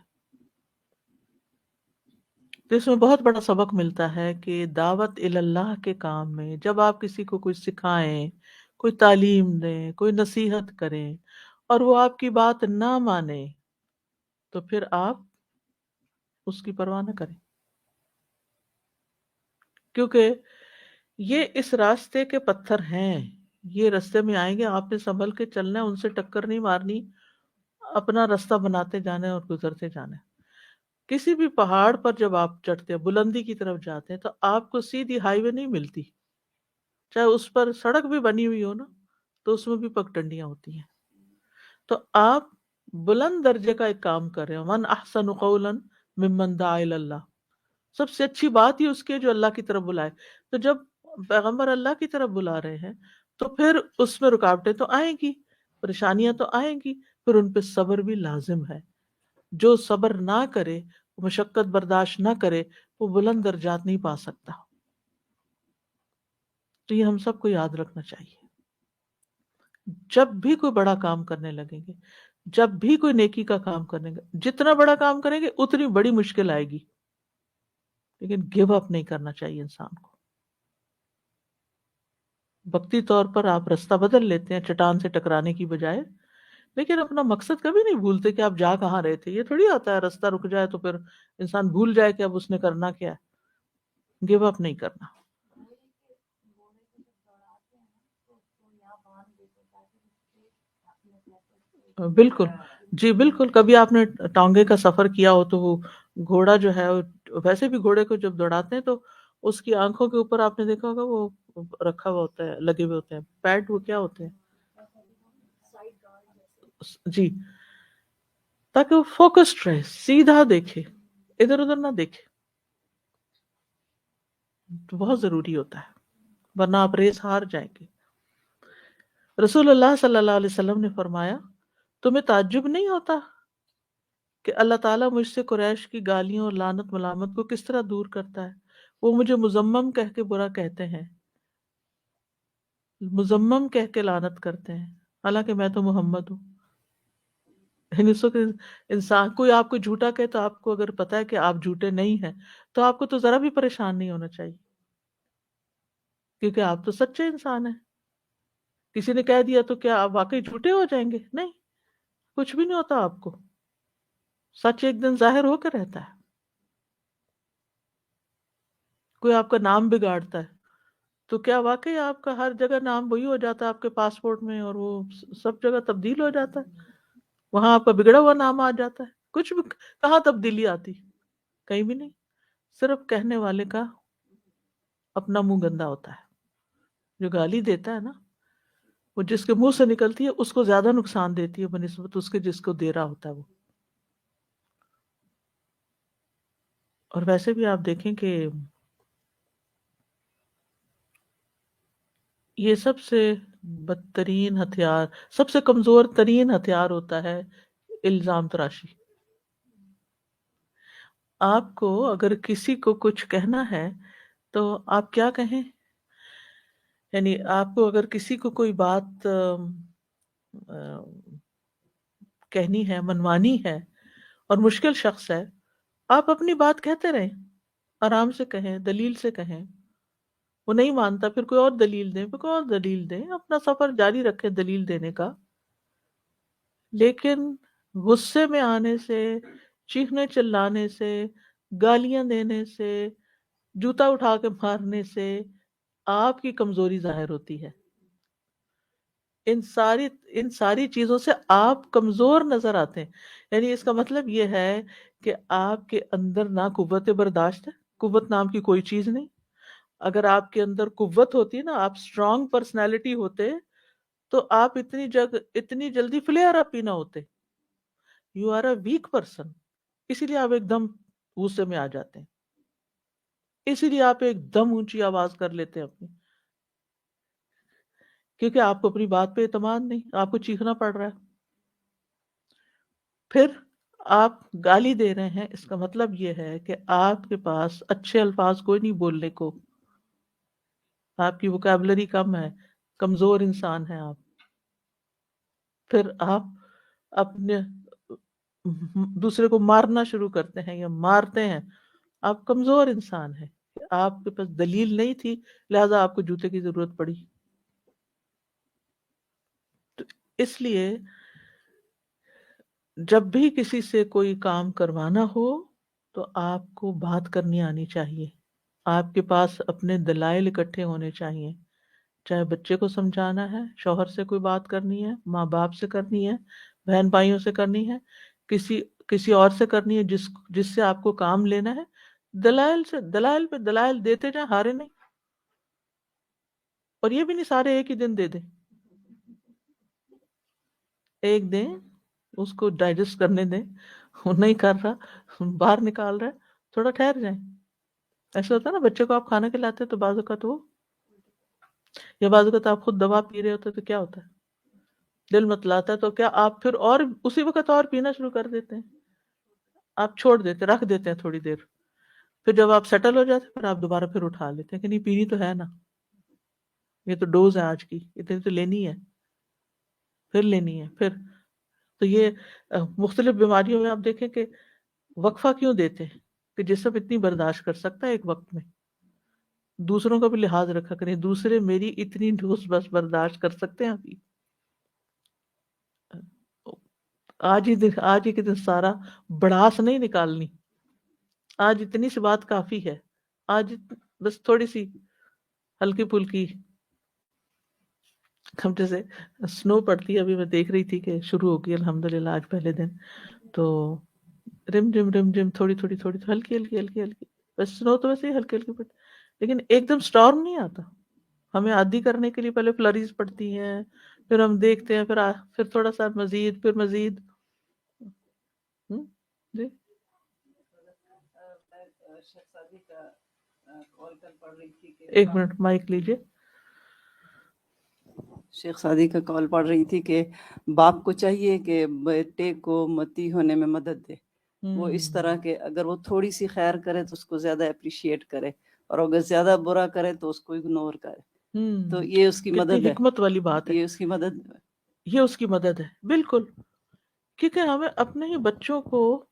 تو اس میں بہت بڑا سبق ملتا ہے کہ دعوت اللہ کے کام میں جب آپ کسی کو کچھ سکھائیں، کوئی تعلیم دیں، کوئی نصیحت کریں اور وہ آپ کی بات نہ مانے تو پھر آپ اس کی پرواہ نہ کریں، کیونکہ یہ اس راستے کے پتھر ہیں، یہ راستے میں آئیں گے، آپ نے سنبھل کے چلنا ہے، ان سے ٹکر نہیں مارنی، اپنا راستہ بناتے جانا ہے اور گزرتے جانا ہے۔ کسی بھی پہاڑ پر جب آپ چڑھتے ہیں، بلندی کی طرف جاتے ہیں، تو آپ کو سیدھی ہائی وے نہیں ملتی، چاہے اس پر سڑک بھی بنی ہوئی ہو نا، تو اس میں بھی پگڈنڈیاں ہوتی ہیں۔ تو آپ بلند درجے کا ایک کام کر رہے ہیں، من احسن قولا ممن دعا الی اللہ، سب سے اچھی بات ہی اس کی ہے جو اللہ کی طرف بلائے۔ تو جب پیغمبر اللہ کی طرف بلا رہے ہیں تو پھر اس میں رکاوٹیں تو آئیں گی، پریشانیاں تو آئیں گی، پھر ان پہ صبر بھی لازم ہے۔ جو صبر نہ کرے، مشقت برداشت نہ کرے، وہ بلند درجات نہیں پا سکتا۔ تو یہ ہم سب کو یاد رکھنا چاہیے، جب بھی کوئی بڑا کام کرنے لگیں گے، جب بھی کوئی نیکی کا کام کرنے گے، جتنا بڑا کام کریں گے اتنی بڑی مشکل آئے گی، لیکن گیو اپ نہیں کرنا چاہیے انسان کو۔ وقتی طور پر آپ راستہ بدل لیتے ہیں چٹان سے ٹکرانے کی بجائے، لیکن اپنا مقصد کبھی نہیں بھولتے کہ آپ جا کہاں رہے تھے۔ یہ تھوڑی آتا ہے راستہ رک جائے تو پھر انسان بھول جائے کہ اب اس نے کرنا کیا ہے۔ گیو اپ نہیں کرنا۔ بالکل، جی بالکل، کبھی آپ نے ٹانگے کا سفر کیا ہو تو وہ گھوڑا جو ہے، ویسے بھی گھوڑے کو جب دوڑاتے ہیں تو اس کی آنکھوں کے اوپر آپ نے دیکھا ہوگا وہ رکھا ہوا ہوتا ہے، لگے ہوئے ہوتے ہیں پیڈ، وہ کیا ہوتے ہیں، جی، تاکہ وہ فوکسڈ رہے، سیدھا دیکھے، ادھر ادھر نہ دیکھے، تو بہت ضروری ہوتا ہے، ورنہ آپ ریس ہار جائیں گے۔ رسول اللہ صلی اللہ علیہ وسلم نے فرمایا، تمہیں تعجب نہیں ہوتا کہ اللہ تعالیٰ مجھ سے قریش کی گالیوں اور لعنت ملامت کو کس طرح دور کرتا ہے؟ وہ مجھے مذمم کہہ کے برا کہتے ہیں، مذمم کہہ کے لعنت کرتے ہیں، حالانکہ میں تو محمد ہوں۔ یعنی اس وقت انسان کوئی آپ کو جھوٹا کہے تو آپ کو اگر پتا ہے کہ آپ جھوٹے نہیں ہیں تو آپ کو تو ذرا بھی پریشان نہیں ہونا چاہیے، کیونکہ آپ تو سچے انسان ہیں۔ کسی نے کہہ دیا تو کیا آپ واقعی جھوٹے ہو جائیں گے؟ نہیں، کچھ بھی نہیں ہوتا آپ کو، سچ ایک دن ظاہر ہو کے رہتا ہے۔ کوئی آپ کا نام بگاڑتا ہے تو کیا واقعی آپ کا ہر جگہ نام وہی ہو جاتا ہے آپ کے پاسپورٹ میں، اور وہ سب جگہ تبدیل ہو جاتا ہے، وہاں آپ کا بگڑا ہوا نام آ جاتا ہے؟ کچھ بھی، کہاں تبدیلی آتی؟ کہیں بھی نہیں۔ صرف کہنے والے کا اپنا منہ گندا ہوتا ہے، جو گالی دیتا ہے نا، وہ جس کے منہ سے نکلتی ہے اس کو زیادہ نقصان دیتی ہے بنسبت اس کے جس کو دے رہا ہوتا ہے وہ۔ اور ویسے بھی آپ دیکھیں کہ یہ سب سے بدترین ہتھیار، سب سے کمزور ترین ہتھیار ہوتا ہے الزام تراشی۔ آپ کو اگر کسی کو کچھ کہنا ہے تو آپ کیا کہیں؟ یعنی آپ کو اگر کسی کو کوئی بات کہنی ہے، منوانی ہے، اور مشکل شخص ہے، آپ اپنی بات کہتے رہیں، آرام سے کہیں، دلیل سے کہیں۔ وہ نہیں مانتا، پھر کوئی اور دلیل دیں، پھر کوئی اور دلیل دیں، اپنا سفر جاری رکھیں دلیل دینے کا۔ لیکن غصے میں آنے سے، چیخنے چلانے سے، گالیاں دینے سے، جوتا اٹھا کے مارنے سے آپ کی کمزوری ظاہر ہوتی ہے۔ ان ساری چیزوں سے آپ کمزور نظر آتے ہیں۔ یعنی اس کا مطلب یہ ہے کہ آپ کے اندر نہ قوت برداشت ہے، قوت نام کی کوئی چیز نہیں۔ اگر آپ کے اندر قوت ہوتی نا، آپ اسٹرانگ پرسنالٹی ہوتے تو آپ اتنی جلدی فلیئر اپ ہی نہ ہوتے۔ You are a weak person, اسی لیے آپ ایک دم غصے میں آ جاتے ہیں، اسی لیے آپ ایک دم اونچی آواز کر لیتے ہیں اپنی، کیونکہ آپ کو اپنی بات پہ اعتماد نہیں، آپ کو چیخنا پڑ رہا ہے۔ پھر آپ گالی دے رہے ہیں، اس کا مطلب یہ ہے کہ آپ کے پاس اچھے الفاظ کوئی نہیں بولنے کو، آپ کی ووکیبلری کم ہے، کمزور انسان ہیں آپ۔ پھر آپ اپنے دوسرے کو مارنا شروع کرتے ہیں یا مارتے ہیں، آپ کمزور انسان ہیں، آپ کے پاس دلیل نہیں تھی لہذا آپ کو جوتے کی ضرورت پڑی۔ اس لیے جب بھی کسی سے کوئی کام کروانا ہو تو آپ کو بات کرنی آنی چاہیے، آپ کے پاس اپنے دلائل اکٹھے ہونے چاہیے، چاہے بچے کو سمجھانا ہے، شوہر سے کوئی بات کرنی ہے، ماں باپ سے کرنی ہے، بہن بھائیوں سے کرنی ہے، کسی اور سے کرنی ہے جس سے آپ کو کام لینا ہے، دلائل پہ دلائل دیتے جائیں، ہارے نہیں۔ اور یہ بھی نہیں سارے ایک ہی دن دے دیں، ایک دیں، اس کو ڈائجسٹ کرنے دیں، وہ نہیں کر رہا، باہر نکال رہا ہے، تھوڑا ٹھہر جائیں۔ ایسا ہوتا ہے نا، بچے کو آپ کھانا کھلاتے تو بعض اوقات وہ، یا بعض اوقات آپ خود دوا پی رہے ہوتے تو کیا ہوتا ہے، دل متلاتا ہے، تو کیا آپ پھر اور اسی وقت اور پینا شروع کر دیتے ہیں؟ آپ چھوڑ دیتے، رکھ دیتے ہیں تھوڑی دیر، پھر جب آپ سیٹل ہو جاتے ہیں پھر آپ دوبارہ پھر اٹھا لیتے ہیں کہ نہیں پینی تو ہے نا، یہ تو ڈوز ہے آج کی، اتنی تو لینی ہے، پھر لینی ہے پھر۔ تو یہ مختلف بیماریوں میں آپ دیکھیں کہ وقفہ کیوں دیتے ہیں کہ جسم اتنی برداشت کر سکتا ہے ایک وقت میں، دوسروں کا بھی لحاظ رکھا کریں، دوسرے میری اتنی ڈوز بس برداشت کر سکتے ہیں ابھی، آج ہی کے دن سارا بڑاس نہیں نکالنی، آج اتنی سی بات کافی ہے، آج بس تھوڑی سی ہلکی پھلکی، ہم جیسے سنو پڑتی ہے، ابھی میں دیکھ رہی تھی کہ شروع ہو گئی الحمدللہ آج پہلے دن، تو رم جم تھوڑی تھوڑی تھوڑی ہلکی ہلکی ہلکی ہلکی، بس سنو تو ویسے ہی ہلکی ہلکی پڑتی، لیکن ایک دم سٹارم نہیں آتا، ہمیں عادی کرنے کے لیے پہلے فلریز پڑتی ہیں، پھر ہم دیکھتے ہیں، پھر تھوڑا سا مزید، پھر مزید۔ جی ایک منٹ مائک لیجیے۔ شیخ سعدی کا کال پڑھ رہی تھی کہ باپ کو چاہیے کہ بیٹے کو متی ہونے میں مدد دے، وہ اس طرح کہ اگر وہ تھوڑی سی خیر کرے تو اس کو زیادہ اپریشیٹ کرے، اور اگر زیادہ برا کرے تو اس کو اگنور کرے، تو یہ اس کی کتنی مدد ہے، حکمت والی بات ہے، یہ اس کی مدد ہے۔ یہ اس کی مدد ہے بالکل، کیونکہ ہمیں اپنے ہی بچوں کو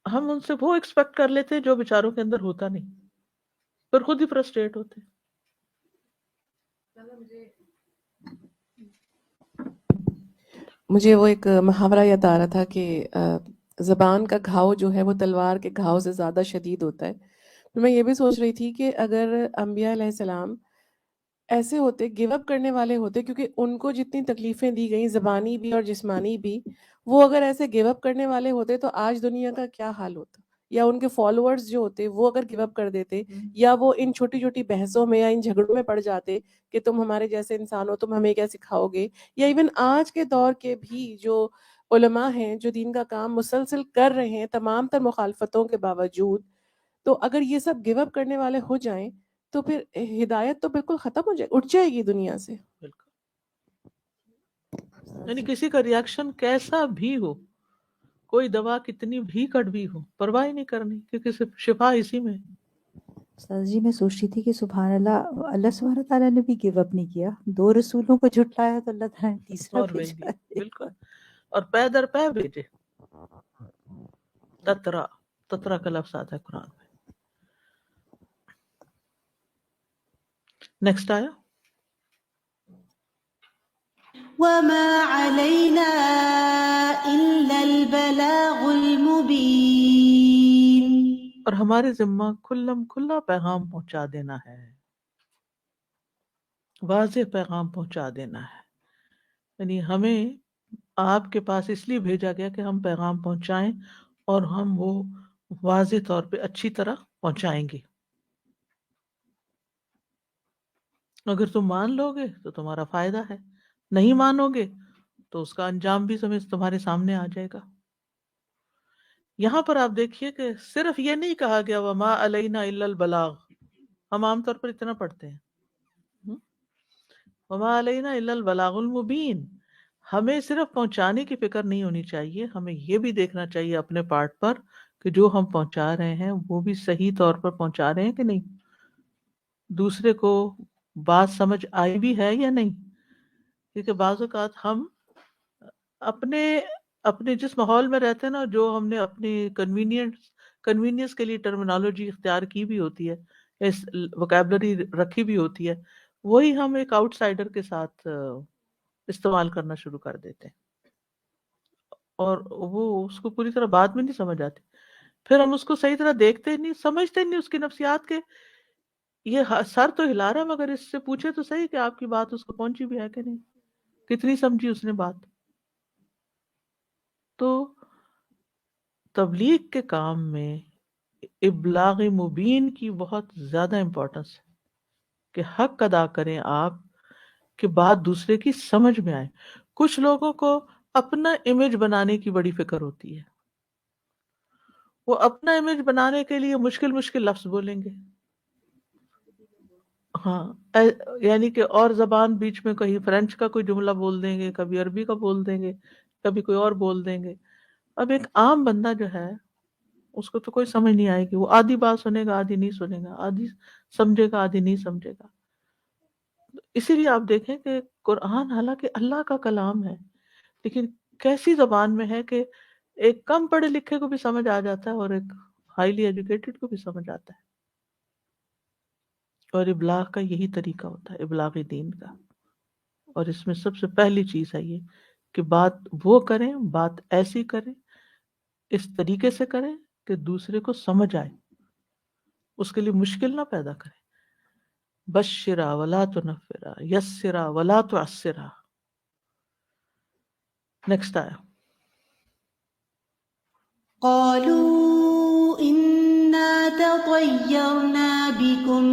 ہم ان سے وہ ایکسپیکٹ کر لیتے ہیں جو بیچاروں کے اندر ہوتا نہیں، پھر خود ہی فرسٹریٹ ہوتے ہیں۔ مجھے وہ ایک محاورہ یاد آ رہا تھا کہ زبان کا گھاؤ جو ہے وہ تلوار کے گھاؤ سے زیادہ شدید ہوتا ہے۔ تو میں یہ بھی سوچ رہی تھی کہ اگر انبیاء علیہ السلام ایسے ہوتے، گیو اپ کرنے والے ہوتے، کیونکہ ان کو جتنی تکلیفیں دی گئیں زبانی بھی اور جسمانی بھی، وہ اگر ایسے گیو اپ کرنے والے ہوتے تو آج دنیا کا کیا حال ہوتا، یا ان کے فالوورز جو ہوتے وہ اگر گیو اپ کر دیتے، یا وہ ان چھوٹی چھوٹی بحثوں میں یا ان جھگڑوں میں پڑ جاتے کہ تم ہمارے جیسے انسان ہو، تم ہمیں کیا سکھاؤ گے، یا ایون آج کے دور کے بھی جو علماء ہیں جو دین کا کام مسلسل کر رہے ہیں تمام تر مخالفتوں کے باوجود، تو اگر یہ سب گیو اپ کرنے والے ہو جائیں تو پھر ہدایت تو بالکل ختم ہو جائے، اٹھ جائے گی دنیا سے۔ بالکل، یعنی کسی کا ریاکشن کیسا بھی ہو، کوئی دوا کتنی بھی کڑوی ہو، پرواہ نہیں کرنی، کیونکہ شفا اسی میں ہے۔ سر جی میں سوچ رہی تھی کہ سبحان اللہ، اللہ سبحانہ تعالیٰ نے بھی گیو اپ نہیں کیا، 2 رسولوں کو جھٹلایا تو اللہ تعالیٰ نے تیسرا اور بھیج بھیجا۔ دیا، بالکل، اور پے در پے بھیجے، تترا کا لفظ آتا ہے قرآن میں۔ نیکسٹ آیا، وما علينا إلا البلاغ المبين۔ اور ہمارے ذمہ کھلم کھلا پیغام پہنچا دینا ہے، واضح پیغام پہنچا دینا ہے، یعنی ہمیں آپ کے پاس اس لیے بھیجا گیا کہ ہم پیغام پہنچائیں، اور ہم وہ واضح طور پہ اچھی طرح پہنچائیں گے۔ اگر تم مان لو گے تو تمہارا فائدہ ہے، نہیں مانو گے تو اس کا انجام بھی تمہارے سامنے آ جائے گا۔ یہاں پر آپ دیکھیے کہ صرف یہ نہیں کہا گیا وما علینا الا البلاغ، ہم عام طور پر اتنا پڑھتے ہیں وما علینا الا البلاغ المبین، ہمیں صرف پہنچانے کی فکر نہیں ہونی چاہیے، ہمیں یہ بھی دیکھنا چاہیے اپنے پارٹ پر کہ جو ہم پہنچا رہے ہیں وہ بھی صحیح طور پر پہنچا رہے ہیں کہ نہیں، دوسرے کو بات سمجھ آئی بھی ہے یا نہیں، کیونکہ بعض اوقات ہم اپنے جس ماحول میں رہتے ہیں نا، جو ہم نے اپنی کنوینئنس کے لیے ٹرمینالوجی اختیار کی بھی ہوتی ہے، اس وکیبلری رکھی بھی ہوتی ہے، وہی ہم ایک آؤٹ سائڈر کے ساتھ استعمال کرنا شروع کر دیتے ہیں، اور وہ اس کو پوری طرح بات میں نہیں سمجھ آتی. پھر ہم اس کو صحیح طرح دیکھتے نہیں، سمجھتے نہیں اس کی نفسیات کے. یہ سر تو ہلا رہا ہے، مگر اس سے پوچھے تو صحیح کہ آپ کی بات اس کو پہنچی بھی ہے کہ نہیں، کتنی سمجھی اس نے بات. تو تبلیغ کے کام میں ابلاغ مبین کی بہت زیادہ امپورٹنس ہے کہ حق ادا کریں آپ، کہ بات دوسرے کی سمجھ میں آئے. کچھ لوگوں کو اپنا امیج بنانے کی بڑی فکر ہوتی ہے، وہ اپنا امیج بنانے کے لیے مشکل مشکل لفظ بولیں گے. ہاں یعنی کہ اور زبان بیچ میں کہیں فرینچ کا کوئی جملہ بول دیں گے، کبھی عربی کا بول دیں گے، کبھی کوئی اور بول دیں گے. اب ایک عام بندہ جو ہے اس کو تو کوئی سمجھ نہیں آئے گی، وہ آدھی بات سنے گا، آدھی نہیں سنے گا، آدھی سمجھے گا، آدھی نہیں سمجھے گا. اسی لیے آپ دیکھیں کہ قرآن حالانکہ اللہ کا کلام ہے، لیکن کیسی زبان میں ہے کہ ایک کم پڑھے لکھے کو بھی سمجھ آ جاتا ہے اور ایک ہائیلی ایجوکیٹڈ کو بھی سمجھ آتا ہے. اور ابلاغ کا یہی طریقہ ہوتا ہے، ابلاغ دین کا. اور اس میں سب سے پہلی چیز ہے یہ کہ بات وہ کریں، بات ایسی کریں، اس طریقے سے کریں کہ دوسرے کو سمجھ آئے، اس کے لیے مشکل نہ پیدا کریں. بشرا ولا تنفرا، یسرا ولا تعسرا. نیکسٹ آیا. قالوا إنا تطيرنا بكم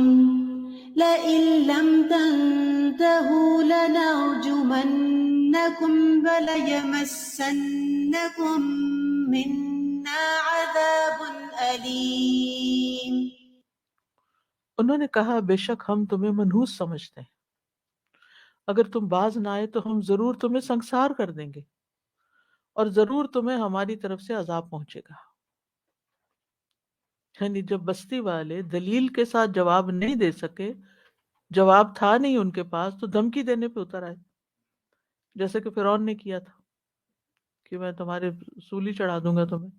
لئن لم تنتهوا لنرجمنكم وليمسنكم منا عذاب أليم. انہوں نے کہا بے شک ہم تمہیں منحوس سمجھتے ہیں، اگر تم باز نہ آئے تو ہم ضرور تمہیں سنگسار کر دیں گے، اور ضرور تمہیں ہماری طرف سے عذاب پہنچے گا. یعنی جب بستی والے دلیل کے ساتھ جواب نہیں دے سکے، جواب تھا نہیں ان کے پاس، تو دھمکی دینے پہ اتر آئے، جیسے کہ فرعون نے کیا تھا کہ میں تمہارے سولی چڑھا دوں گا تمہیں.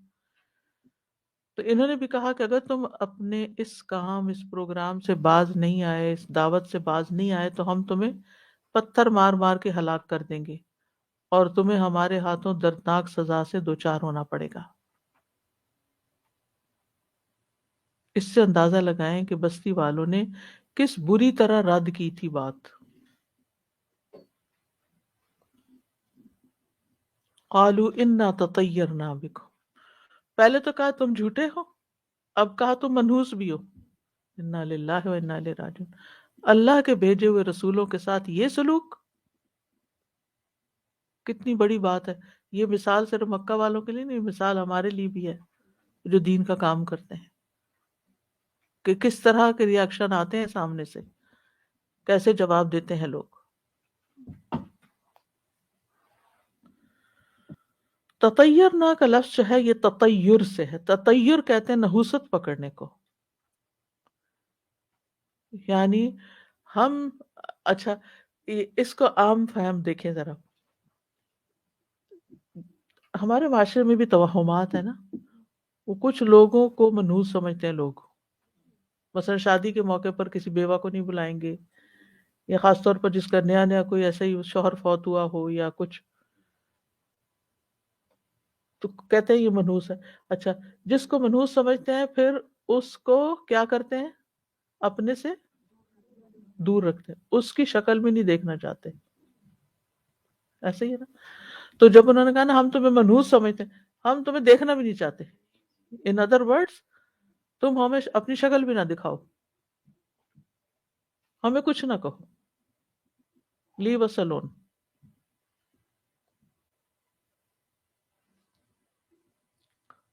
تو انہوں نے بھی کہا کہ اگر تم اپنے اس کام، اس پروگرام سے باز نہیں آئے، اس دعوت سے باز نہیں آئے، تو ہم تمہیں پتھر مار مار کے ہلاک کر دیں گے، اور تمہیں ہمارے ہاتھوں دردناک سزا سے دوچار ہونا پڑے گا. اس سے اندازہ لگائیں کہ بستی والوں نے کس بری طرح رد کی تھی بات. قالوا انا تطیرنا بکم، پہلے تو کہا تم جھوٹے ہو، اب کہا تم منحوس بھی ہو. انا للہ و انا الیہ راجعون. اللہ کے بھیجے ہوئے رسولوں کے ساتھ یہ سلوک کتنی بڑی بات ہے. یہ مثال صرف مکہ والوں کے لیے نہیں، مثال ہمارے لیے بھی ہے جو دین کا کام کرتے ہیں، کہ کس طرح کے ریاکشن آتے ہیں سامنے سے، کیسے جواب دیتے ہیں لوگ. تطیرنا کا لفظ جو ہے یہ تطیر سے ہے. تطیر کہتے ہیں نحوست پکڑنے کو. یعنی ہم، اچھا اس کو عام فہم دیکھیں ذرا. ہمارے معاشرے میں بھی توہمات ہے نا، وہ کچھ لوگوں کو منحوس سمجھتے ہیں لوگ. مثلا شادی کے موقع پر کسی بیوہ کو نہیں بلائیں گے، یا خاص طور پر جس کا نیا نیا کوئی ایسا ہی شوہر فوت ہوا ہو یا کچھ، تو کہتے ہیں یہ منحوس ہے. اچھا جس کو منحوس سمجھتے ہیں پھر اس کو کیا کرتے ہیں؟ اپنے سے دور رکھتے ہیں، اس کی شکل بھی نہیں دیکھنا چاہتے. ایسے ہی ہے نا. تو جب انہوں نے کہا نا ہم تمہیں منحوس سمجھتے ہیں، ہم تمہیں دیکھنا بھی نہیں چاہتے. ان ادر ورڈز تم ہمیں اپنی شکل بھی نہ دکھاؤ، ہمیں کچھ نہ کہو، لیو اس الون.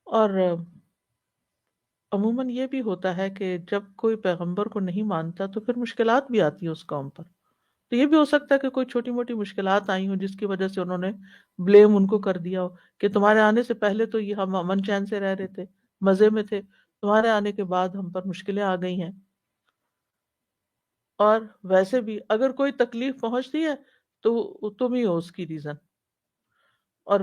اور عموماً یہ بھی ہوتا ہے کہ جب کوئی پیغمبر کو نہیں مانتا تو پھر مشکلات بھی آتی ہیں اس قوم پر. تو یہ بھی ہو سکتا ہے کہ کوئی چھوٹی موٹی مشکلات آئی ہوں جس کی وجہ سے انہوں نے بلیم ان کو کر دیا ہو کہ تمہارے آنے سے پہلے تو یہ ہم امن چین سے رہ رہے تھے، مزے میں تھے، تمہارے آنے کے بعد ہم پر مشکلیں آ گئی ہیں. اور ویسے بھی اگر کوئی تکلیف پہنچتی ہے تو تم ہی ہو اس کی ریزن. اور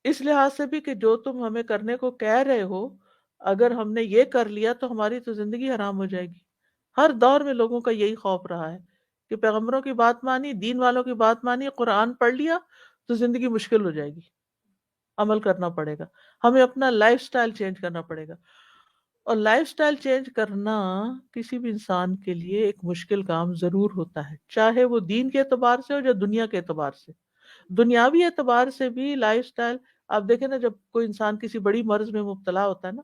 اس لحاظ سے بھی کہ جو تم ہمیں کرنے کو کہہ رہے ہو، اگر ہم نے یہ کر لیا تو ہماری تو زندگی حرام ہو جائے گی. ہر دور میں لوگوں کا یہی خوف رہا ہے کہ پیغمبروں کی بات مانی، دین والوں کی بات مانی، قرآن پڑھ لیا تو زندگی مشکل ہو جائے گی، عمل کرنا پڑے گا، ہمیں اپنا لائف سٹائل چینج کرنا پڑے گا. اور لائف سٹائل چینج کرنا کسی بھی انسان کے لیے ایک مشکل کام ضرور ہوتا ہے، چاہے وہ دین کے اعتبار سے ہو یا دنیا کے اعتبار سے. دنیاوی اعتبار سے بھی لائف سٹائل، آپ دیکھیں نا، جب کوئی انسان کسی بڑی مرض میں مبتلا ہوتا ہے نا،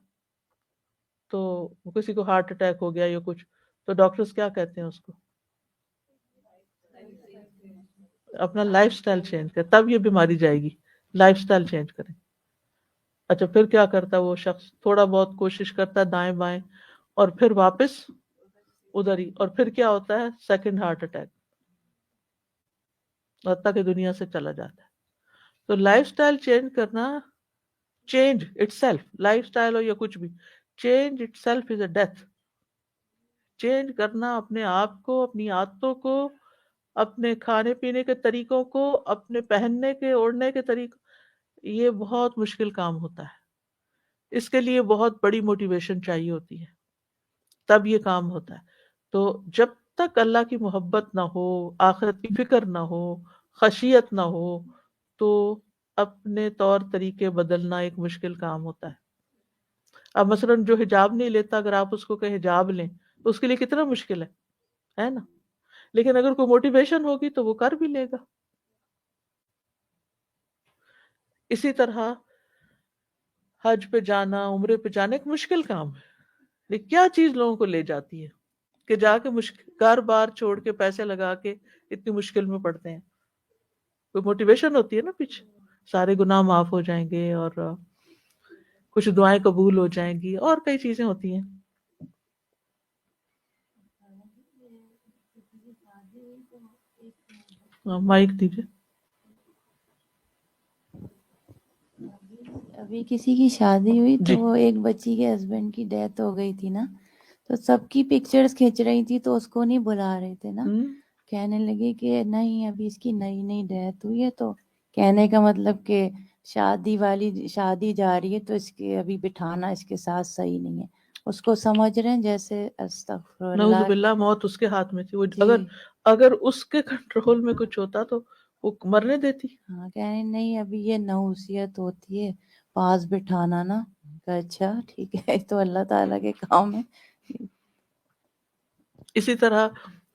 تو کسی کو ہارٹ اٹیک ہو گیا یا کچھ، تو ڈاکٹرز کیا کہتے ہیں اس کو؟ اپنا لائف سٹائل چینج کریں، تب یہ بیماری جائے گی. لائف سٹائل چینج کریں. اچھا پھر کیا کرتا ہے وہ شخص؟ تھوڑا بہت کوشش کرتا ہے دائیں بائیں، اور پھر واپس ادھر ہی، اور پھر کیا ہوتا ہے؟ سیکنڈ ہارٹ اٹیک، حتیٰ کہ دنیا سے چلا جاتا ہے. تو لائف سٹائل چینج کرنا، change itself, lifestyle ہو یا کچھ بھی، change itself is a death. Change کرنا اپنے آپ کو، اپنی عادتوں کو، اپنے کھانے پینے کے طریقوں کو، اپنے پہننے کے اوڑھنے کے طریقوں، یہ بہت مشکل کام ہوتا ہے. اس کے لیے بہت بڑی موٹیویشن چاہیے ہوتی ہے، تب یہ کام ہوتا ہے. تو جب تک اللہ کی محبت نہ ہو، آخرت کی فکر نہ ہو، خشیت نہ ہو، تو اپنے طور طریقے بدلنا ایک مشکل کام ہوتا ہے. اب مثلاً جو حجاب نہیں لیتا، اگر آپ اس کو کہ حجاب لیں تو اس کے لیے کتنا مشکل ہے نا. لیکن اگر کوئی موٹیویشن ہوگی تو وہ کر بھی لے گا. اسی طرح حج پہ جانا، عمرے پہ جانا ایک مشکل کام ہے، لیکن کیا چیز لوگوں کو لے جاتی ہے کہ جا کے گھر بار چھوڑ کے پیسے لگا کے اتنی مشکل میں پڑتے ہیں؟ کوئی موٹیویشن ہوتی ہے نا پیچھے، سارے گناہ معاف ہو جائیں گے، اور کچھ دعائیں قبول ہو جائیں گی، اور کئی چیزیں ہوتی ہیں. مائک دیجیے. ابھی کسی کی شادی ہوئی جی. تو وہ ایک بچی کے ہسبینڈ کی ڈیتھ ہو گئی تھی نا، تو سب کی پکچرز کھینچ رہی تھی تو اس کو نہیں بلا رہے تھے نا. کہنے لگے کہ نہیں ابھی اس کی نئی نئی ڈیتھ ہوئی ہے، تو کہنے کا مطلب کہ شادی جا رہی ہے تو اس کے ابھی بٹھانا اس کے ساتھ صحیح نہیں ہے. اس کو سمجھ رہے ہیں جیسے استغفر نعوذ اللہ. باللہ، موت اس کے ہاتھ میں تھی. وہ جی اگر اس کے کنٹرول میں کچھ ہوتا تو وہ مرنے دیتی. ہاں، کہنے نہیں ابھی یہ نحوسیت ہوتی ہے، پاس بٹھانا نا. اچھا ٹھیک ہے، تو اللہ تعالیٰ کے کام ہے. اسی طرح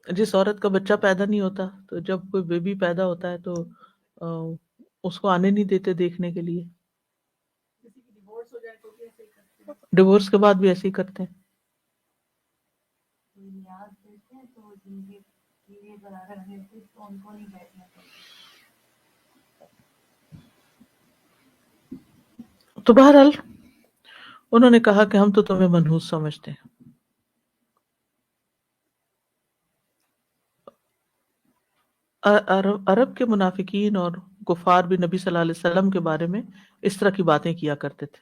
جس عورت کا بچہ پیدا نہیں ہوتا، تو جب کوئی بیبی پیدا ہوتا ہے تو اس کو آنے نہیں دیتے دیکھنے کے لیے. ڈیورس کے بعد بھی ایسے ہی کرتے ہیں. تو بہرحال انہوں نے کہا کہ ہم تو تمہیں منحوس سمجھتے ہیں. عرب کے منافقین اور کفار بھی نبی صلی اللہ علیہ وسلم کے بارے میں اس طرح کی باتیں کیا کرتے تھے.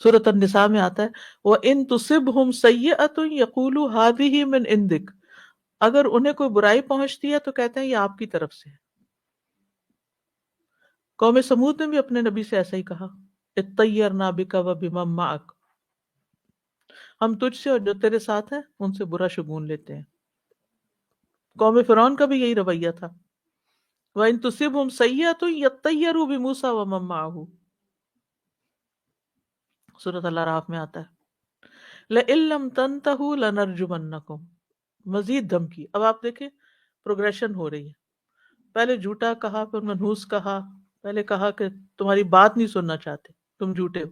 سورۃ النساء میں آتا ہے وَإِن تُصِبْهُمْ سَيِّئَةٌ يَقُولُوا هَٰذِهِ مِنْ عِنْدِكَ، اگر انہیں کوئی برائی پہنچتی ہے تو کہتے ہیں یہ آپ کی طرف سے ہے. قوم سمود نے بھی اپنے نبی سے ایسا ہی کہا، اطَّيَّرْنَا بِكَ وَبِمَن مَّعَكَ، ہم تجھ سے اور جو تیرے ساتھ ہیں ان سے برا شگون لیتے ہیں. قوم فرعون کا بھی یہی رویہ تھا، وَإِن تُصِبْهُمْ سَيِّئَةٌ يَطَّيَّرُوا بِمُوسَىٰ وَمَن مَّعَهُ، سورۃ الاعراف میں آتا ہے لَئِن لَّمْ تَنْتَهُوا لَنَرْجُمَنَّكُمْ. مزید دھمکی. اب آپ دیکھیں پروگریشن ہو رہی ہے. پہلے جھوٹا کہا، پھر منحوس کہا، پہلے کہا کہ تمہاری بات نہیں سننا چاہتے، تم جھوٹے ہو،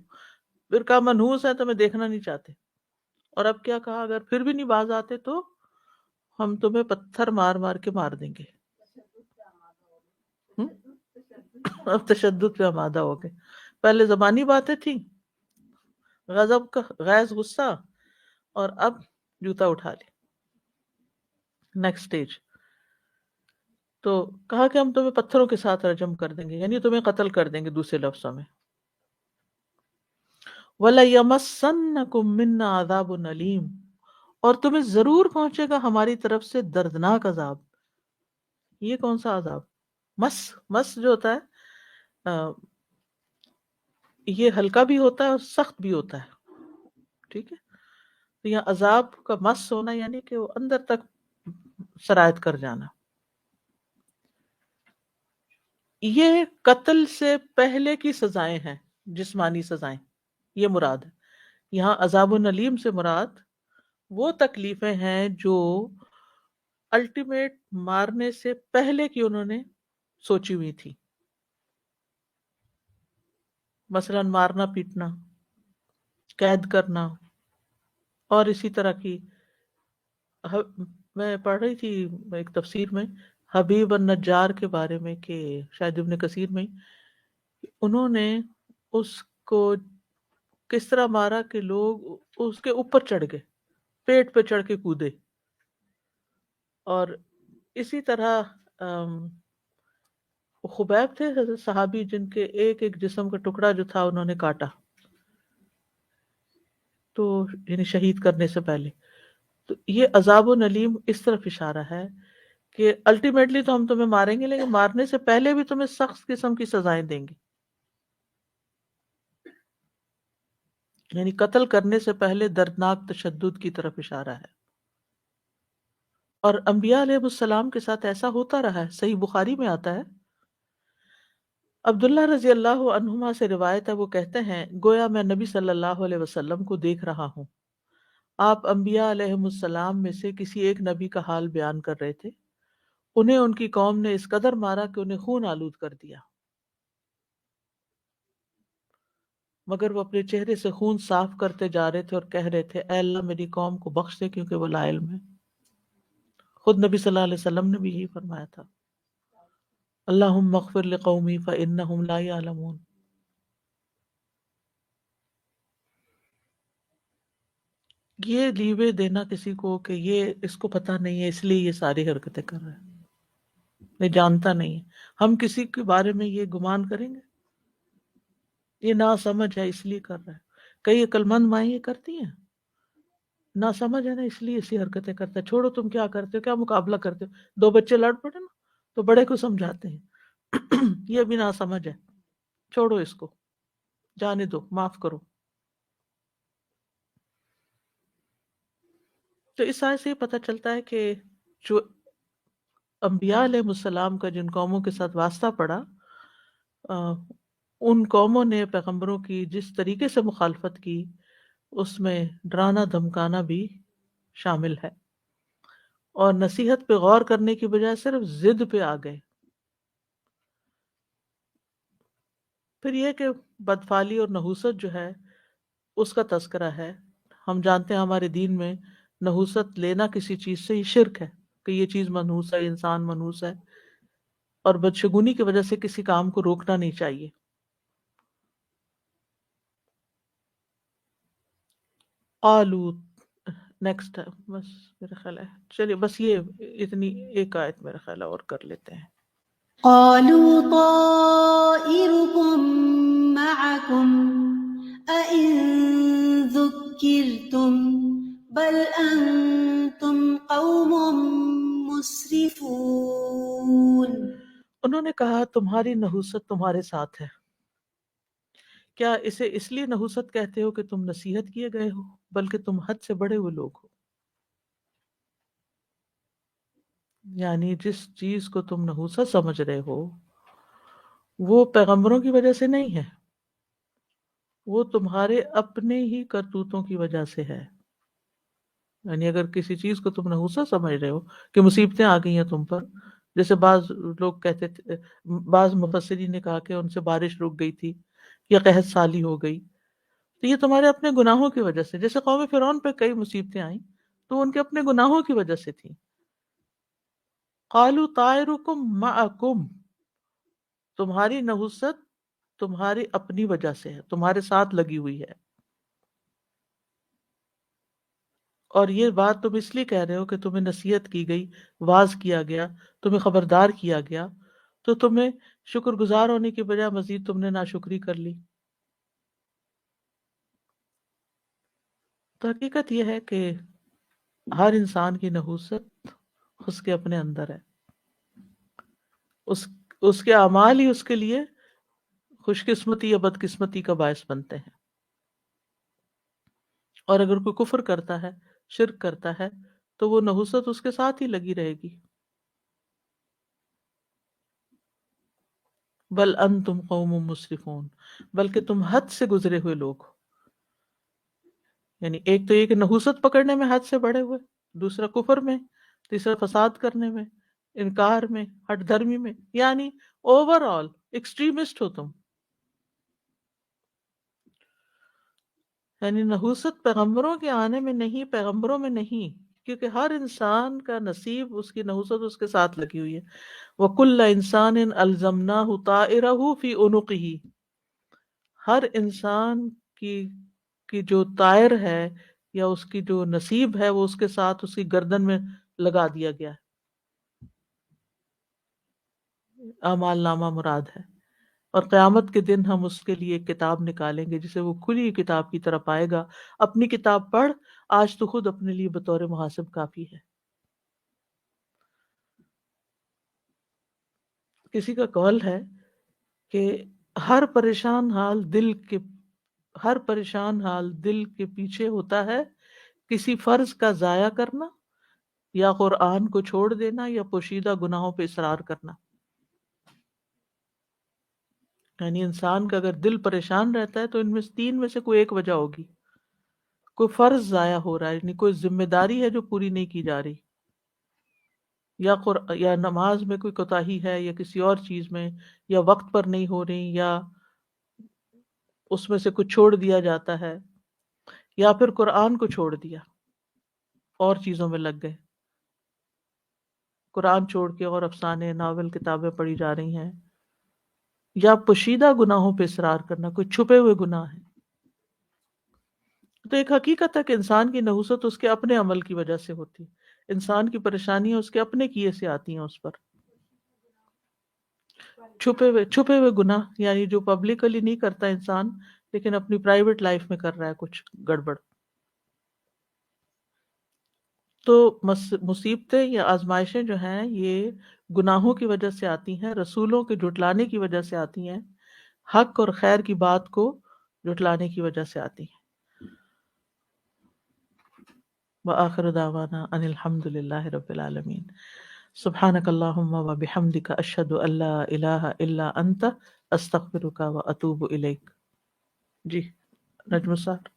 پھر کہا منحوس ہے تمہیں دیکھنا نہیں چاہتے، اور اب کیا کہا اگر پھر بھی نہیں باز آتے تو ہم تمہیں پتھر مار مار کے مار دیں گے. اب تشدد پہ آمادہ ہو گئے. پہلے زبانی باتیں تھیں، غضب کا غیظ غصہ، اور اب جوتا اٹھا لے. Next stage. تو کہا کہ ہم تمہیں پتھروں کے ساتھ رجم کر دیں گے، یعنی تمہیں قتل کر دیں گے. دوسرے لفظوں میں وَلَيَمَسَّنَّكُم مِّنَّا عَذَابٌ أَلِيمٌ، اور تمہیں ضرور پہنچے گا ہماری طرف سے دردناک عذاب. یہ کون سا عذاب؟ مس جو ہوتا ہے یہ ہلکا بھی ہوتا ہے اور سخت بھی ہوتا ہے. ٹھیک ہے، تو یہاں عذاب کا مس ہونا یعنی کہ وہ اندر تک سرایت کر جانا. یہ قتل سے پہلے کی سزائیں ہیں، جسمانی سزائیں، یہ مراد ہے. یہاں عذاب العلیم سے مراد وہ تکلیفیں ہیں جو الٹیمیٹ مارنے سے پہلے کی انہوں نے سوچی ہوئی تھی. مثلا مارنا پیٹنا، قید کرنا، اور اسی طرح کی. میں پڑھ رہی تھی ایک تفسیر میں حبیب النجار کے بارے میں، کہ شاید ابن کثیر میں انہوں نے اس کو کس طرح مارا کہ لوگ اس کے اوپر چڑھ گئے، پیٹ پہ چڑھ کے کودے. اور اسی طرح خبیب تھے صحابی جن کے ایک ایک جسم کا ٹکڑا جو تھا انہوں نے کاٹا، تو یعنی شہید کرنے سے پہلے. تو یہ عذاب العلیم اس طرف اشارہ ہے کہ الٹیمیٹلی تو ہم تمہیں ماریں گے، لیکن مارنے سے پہلے بھی تمہیں سخت قسم کی سزائیں دیں گے. یعنی قتل کرنے سے پہلے دردناک تشدد کی طرف اشارہ ہے. اور انبیاء علیہ السلام کے ساتھ ایسا ہوتا رہا ہے. صحیح بخاری میں آتا ہے، عبداللہ رضی اللہ عنہما سے روایت ہے، وہ کہتے ہیں گویا میں نبی صلی اللہ علیہ وسلم کو دیکھ رہا ہوں. آپ انبیاء علیہ السلام میں سے کسی ایک نبی کا حال بیان کر رہے تھے. انہیں ان کی قوم نے اس قدر مارا کہ انہیں خون آلود کر دیا، مگر وہ اپنے چہرے سے خون صاف کرتے جا رہے تھے اور کہہ رہے تھے اے اللہ میری قوم کو بخش دے کیونکہ وہ لا علم ہے. خود نبی صلی اللہ علیہ وسلم نے بھی یہی فرمایا تھا، اللہم اغفر لقومی فإنہم لا یعلمون. یہ لیوے دینا کسی کو کہ یہ اس کو پتہ نہیں ہے اس لیے یہ ساری حرکتیں کر رہا ہے، یہ جانتا نہیں ہے. ہم کسی کے بارے میں یہ گمان کریں گے یہ نا سمجھ ہے اس لیے کر رہا ہے. کئی عقل مند مائیں یہ کرتی ہیں، نا سمجھ ہے نا اس لیے ایسی حرکتیں کرتا ہے. چھوڑو تم کیا کرتے ہو، کیا مقابلہ کرتے ہو. دو بچے لڑ پڑے نا تو بڑے کو سمجھاتے ہیں یہ بھی نا سمجھ ہے، چھوڑو اس کو، جانے دو، معاف کرو. تو اس آیت سے یہ پتہ چلتا ہے کہ جو انبیاء علیہ السلام کا جن قوموں کے ساتھ واسطہ پڑا، ان قوموں نے پیغمبروں کی جس طریقے سے مخالفت کی اس میں ڈرانا دھمکانا بھی شامل ہے، اور نصیحت پہ غور کرنے کی بجائے صرف ضد پہ آ گئے. پھر یہ کہ بدفعلی اور نحوست جو ہے اس کا تذکرہ ہے. ہم جانتے ہیں ہمارے دین میں نحوست لینا کسی چیز سے یہ شرک ہے، کہ یہ چیز منحوس ہے، انسان منحوس ہے، اور بدشگونی کی وجہ سے کسی کام کو روکنا نہیں چاہیے. آلو نیکسٹ ہے، بس میرا خیال ہے چلیے بس یہ اتنی ایک آیت میرا خیال ہے اور کر لیتے ہیں. قالوا طائركم معكم أئن ذكرتم بل أنتم قوم مسرفون. انہوں نے کہا تمہاری نحوست تمہارے ساتھ ہے، کیا اسے اس لیے نحوست کہتے ہو کہ تم نصیحت کیے گئے ہو، بلکہ تم حد سے بڑے ہوئے لوگ ہو. یعنی جس چیز کو تم نحوست سمجھ رہے ہو وہ پیغمبروں کی وجہ سے نہیں ہے، وہ تمہارے اپنے ہی کرتوتوں کی وجہ سے ہے. یعنی اگر کسی چیز کو تم نحوست سمجھ رہے ہو کہ مصیبتیں آ گئی ہیں تم پر، جیسے بعض لوگ کہتے تھے، بعض مفسرین نے کہا کہ ان سے بارش رک گئی تھی یا قحط سالی ہو گئی، تو یہ تمہارے اپنے گناہوں کی وجہ سے. جیسے قوم فرعون پہ کئی مصیبتیں آئیں تو ان کے اپنے گناہوں کی وجہ سے تھیں. قالوا طائرکم معکم، تمہاری نحوست تمہاری اپنی وجہ سے ہے، تمہارے ساتھ لگی ہوئی ہے. اور یہ بات تم اس لیے کہہ رہے ہو کہ تمہیں نصیحت کی گئی، واعظ کیا گیا، تمہیں خبردار کیا گیا، تو تمہیں شکر گزار ہونے کی بجائے مزید تم نے ناشکری کر لی. تو حقیقت یہ ہے کہ ہر انسان کی نحوست اس کے اپنے اندر ہے، اس کے اعمال ہی اس کے لیے خوش قسمتی یا بدقسمتی کا باعث بنتے ہیں. اور اگر کوئی کفر کرتا ہے، شرک کرتا ہے، تو وہ نحوست اس کے ساتھ ہی لگی رہے گی. بل انتم قوم مسرفون، بلکہ تم حد سے گزرے ہوئے لوگ ہو. یعنی ایک تو یہ کہ نحوست پکڑنے میں حد سے بڑھے ہوئے، دوسرا کفر میں، تیسرا فساد کرنے میں، انکار میں، ہٹ دھرمی میں، یعنی اوور آل ایکسٹریمسٹ ہو تم. یعنی نحوست پیغمبروں کے آنے میں نہیں، پیغمبروں میں نہیں، کیونکہ ہر انسان کا نصیب، اس کی نحوست اس کے ساتھ لگی ہوئی ہے. وَكُلَّ إِنسَانٍ أَلْزَمْنَاهُ طَائِرَهُ فِي عُنُقِهِ، ہر انسان کی جو طائر ہے یا اس کی جو نصیب ہے وہ اس کے ساتھ اس کی گردن میں لگا دیا گیا ہے. اعمال نامہ مراد ہے. اور قیامت کے دن ہم اس کے لیے ایک کتاب نکالیں گے جسے وہ کھلی کتاب کی طرف آئے گا. اپنی کتاب پڑھ، آج تو خود اپنے لیے بطور محاسب کافی ہے. کسی کا قول ہے کہ ہر پریشان حال دل کے پیچھے ہوتا ہے کسی فرض کا ضائع کرنا، یا قرآن کو چھوڑ دینا، یا پوشیدہ گناہوں پہ اصرار کرنا. یعنی انسان کا اگر دل پریشان رہتا ہے تو ان میں سے تین میں سے کوئی ایک وجہ ہوگی. کوئی فرض ضائع ہو رہا ہے، یعنی کوئی ذمہ داری ہے جو پوری نہیں کی جا رہی، یا نماز میں کوئی کوتاہی ہے، یا کسی اور چیز میں، یا وقت پر نہیں ہو رہی، یا اس میں سے کچھ چھوڑ دیا جاتا ہے، یا پھر قرآن کو چھوڑ دیا اور چیزوں میں لگ گئے. قرآن چھوڑ کے اور افسانے، ناول، کتابیں پڑھی جا رہی ہیں، یا پوشیدہ گناہوں پہ اصرار کرنا، کوئی چھپے ہوئے گناہ ہیں. تو ایک حقیقت ہے کہ انسان کی نحوست اس کے اپنے عمل کی وجہ سے ہوتی ہے. انسان کی پریشانیاں اس کے اپنے کیے سے آتی ہیں اس پر. چھپے ہوئے گناہ یعنی جو پبلکلی نہیں کرتا انسان، لیکن اپنی پرائیویٹ لائف میں کر رہا ہے کچھ گڑبڑ. تو مصیبتیں یا آزمائشیں جو ہیں یہ گناہوں کی وجہ سے آتی ہیں، رسولوں کے جھٹلانے کی وجہ سے آتی ہیں، حق اور خیر کی بات کو جھٹلانے کی وجہ سے آتی ہیں. وآخر دعوانا ان الحمد للہ رب العالمین. سبحانک اللہم وبحمدک، اشہد ان لا الہ الا انت، استغفرک واتوب الیک. جی نجم صاحب.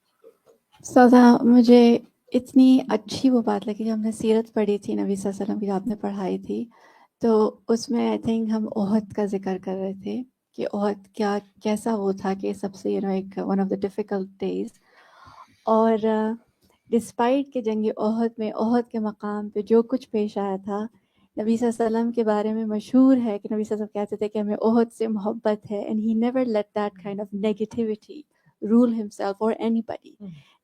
سودا مجھے اتنی اچھی وہ بات لگی جو ہم نے سیرت پڑھی تھی نبی صلی اللہ علیہ وسلم کی، جو آپ نے پڑھائی تھی، تو اس میں آئی تھنک ہم احد کا ذکر کر رہے تھے کہ احد کیسا وہ تھا کہ سب سے ایک one of the difficult days. اور ڈسپائٹ کہ جنگ احد میں احد کے مقام پہ جو کچھ پیش آیا تھا، نبی صلی اللہ علیہ وسلم کے بارے میں مشہور ہے کہ نبی صلی اللہ علیہ وسلم کہتے تھے کہ ہمیں احد سے محبت ہے، and he never let that kind of negativity rule himself or anybody.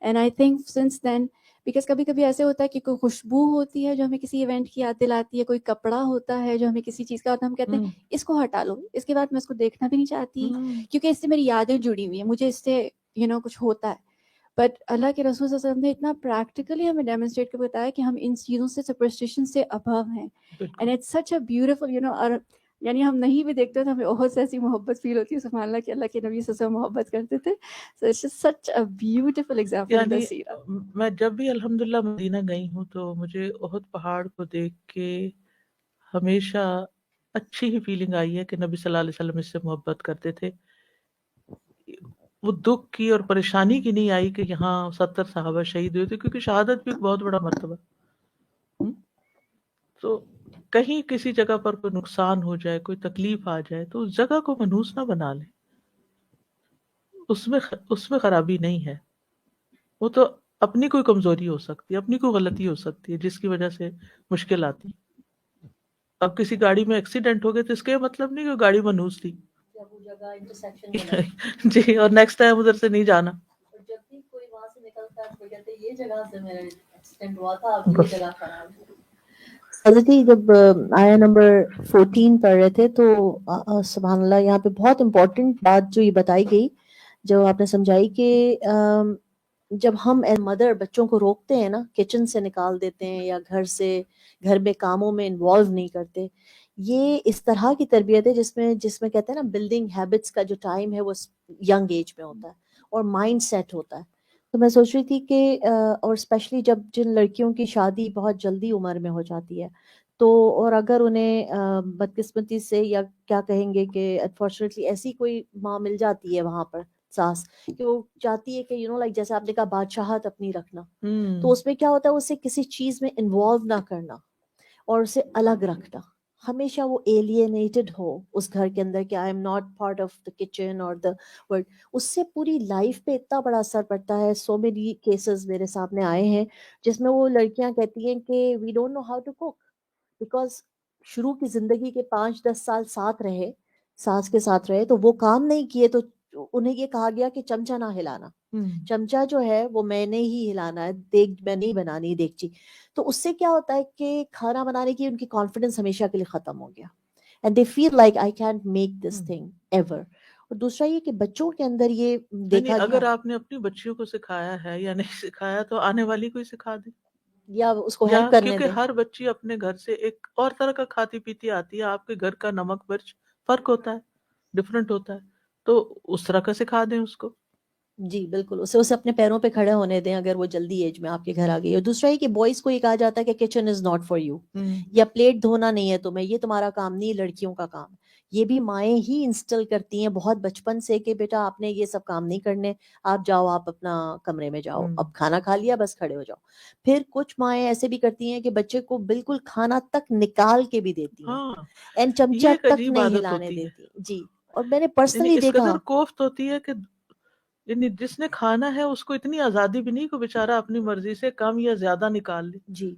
And I think since then, because کبھی کبھی ایسے ہوتا ہے کہ کوئی خوشبو ہوتی ہے جو ہمیں کسی ایونٹ کی یاد دلاتی ہے، کوئی کپڑا ہوتا ہے جو ہمیں کسی چیز کا ہوتا ہے، ہم کہتے ہیں اس کو ہٹا لو، اس کے بعد میں اس کو دیکھنا بھی نہیں چاہتی کیونکہ اس سے میری یادیں جڑی ہوئی ہیں، مجھے اس سے کچھ ہوتا ہے. بٹ اللہ کے رسول صلی اللہ علیہ وسلم نے اتنا پریکٹیکلی ہمیں ڈیمونسٹریٹ کر بتایا کہ ہم ان چیزوں سے، سپرسٹیشن سے ابو ہیں. And it's such a beautiful اور یعنی ہم نہیں بھی دیکھتے تو ہمیں بہت سے ایسی محبت فیل ہوتی ہے، سبحان اللہ، کہ اللہ کے نبی صلی اللہ علیہ وسلم محبت کرتے تھے. So it's such a beautiful example. یعنی میں جب بھی الحمدللہ مدینہ گئی ہوں تو مجھے احد پہاڑ کو دیکھ کے ہمیشہ اچھی ہی فیلنگ آئی ہے کہ نبی صلی اللہ علیہ وسلم اس سے محبت کرتے تھے. وہ دکھ کی اور پریشانی کی نہیں آئی کہ یہاں 70 صحابہ شہید ہوئے تھے، کیونکہ شہادت بھی ایک بہت بڑا مرتبہ. تو کہیں کسی جگہ پر کوئی نقصان ہو جائے، کوئی تکلیف آ جائے، تو اس جگہ کو منحوس نہ بنا لیں. اس میں خرابی نہیں ہے، وہ تو اپنی کوئی کمزوری ہو سکتی ہے، اپنی کوئی غلطی ہو سکتی ہے جس کی وجہ سے مشکل آتی. اب کسی گاڑی میں ایکسیڈنٹ ہو گیا تو اس کا یہ مطلب نہیں کہ گاڑی منحوس تھی. جی، اور نیکسٹ ٹائم ادھر سے نہیں جانا. جب بھی کوئی وہاں سے نکلتا ہے کوئی کہتے ہیں یہ جگہ سے میرا ایکسیڈنٹ ہوا تھا، اب یہ جگہ خراب ہے. حضرت جب آیا نمبر 14 پڑھ رہے تھے تو سبحان اللہ یہاں پہ بہت امپورٹنٹ بات جو یہ بتائی گئی، جو آپ نے سمجھائی کہ جب ہم ایز مدر بچوں کو روکتے ہیں نا، کچن سے نکال دیتے ہیں یا گھر میں کاموں میں انوالو نہیں کرتے، یہ اس طرح کی تربیت ہے جس میں کہتے ہیں نا بلڈنگ ہیبٹس کا جو ٹائم ہے وہ ینگ ایج میں ہوتا ہے اور مائنڈ سیٹ ہوتا ہے. تو میں سوچ رہی تھی کہ اور اسپیشلی جب جن لڑکیوں کی شادی بہت جلدی عمر میں ہو جاتی ہے تو اور اگر انہیں بدقسمتی سے یا کیا کہیں گے کہ انفارچونیٹلی ایسی کوئی ماں مل جاتی ہے وہاں پر ساس کہ وہ چاہتی ہے کہ لائک جیسے آپ نے کہا بادشاہت اپنی رکھنا، تو اس میں کیا ہوتا ہے اسے کسی چیز میں انوالو نہ کرنا اور اسے الگ رکھنا، ہمیشہ وہ ایلینیٹڈ ہو اس گھر کے اندر کہ I am not part of the kitchen اور دا ورلڈ، اس سے پوری لائف پہ اتنا بڑا اثر پڑتا ہے. سو مینی کیسز میرے سامنے آئے ہیں جس میں وہ لڑکیاں کہتی ہیں کہ we don't know how to cook, because شروع کی زندگی کے 5-10 سال ساتھ رہے، ساس کے ساتھ رہے تو وہ کام نہیں کیے تو انہیں یہ کہا گیا کہ چمچہ نہ ہلانا، چمچہ جو ہے وہ میں نے ہی ہلانا ہے، دیکھ میں نہیں بنانی دیکھچی. تو اس سے کیا ہوتا ہے کہ کھانا بنانے کی ان کی کانفیڈنس ہمیشہ کے لیے ختم ہو گیا، and they feel like I can't make this thing ever. اور دوسرا یہ کہ بچوں کے اندر یہ دیکھا گیا اگر آپ نے اپنی بچیوں کو سکھایا ہے یا نہیں سکھایا تو آنے والی کو ہی سکھا دیں، یا اس کو یا ہیلپ کرنے کیونکہ دیں. ہر بچی اپنے گھر سے ایک اور طرح کا کھاتی پیتی آتی ہے، آپ کے گھر کا نمک مرچ فرق ہوتا ہے، ڈفرینٹ ہوتا ہے، تو اس طرح کا سکھا دیں اس کو. جی بالکل، اسے اپنے پیروں پہ کھڑے ہونے دیں اگر وہ جلدی ایج میں آپ کے گھر آ گئی. اور دوسرا یہ کہ بوائز کو یہ کہا جاتا ہے کہ kitchen is not for you, یا پلیٹ دھونا نہیں ہے تمہیں، یہ تمہارا کام نہیں، لڑکیوں کا کام. یہ بھی مائیں ہی انسٹل کرتی ہیں بہت بچپن سے کہ بیٹا آپ نے یہ سب کام نہیں کرنے، آپ جاؤ، آپ اپنا کمرے میں جاؤ، اب کھانا کھا لیا بس کھڑے ہو جاؤ. پھر کچھ مائیں ایسے بھی کرتی ہیں کہ بچے کو بالکل کھانا تک نکال کے بھی دیتی ہیں، ہاں اینڈ یہ چمچہ ایک تک عجیب نہیں عادت ہلانے ہوتی ہے، دیتی. جی، اور میں نے یعنی پرسنلی اس دیکھا. قدر کوفت ہوتی ہے کہ یعنی جس نے کھانا ہے اس کو اتنی آزادی بھی نہیں کہ بیچارہ اپنی مرضی سے کم یا زیادہ نکال لے، جی،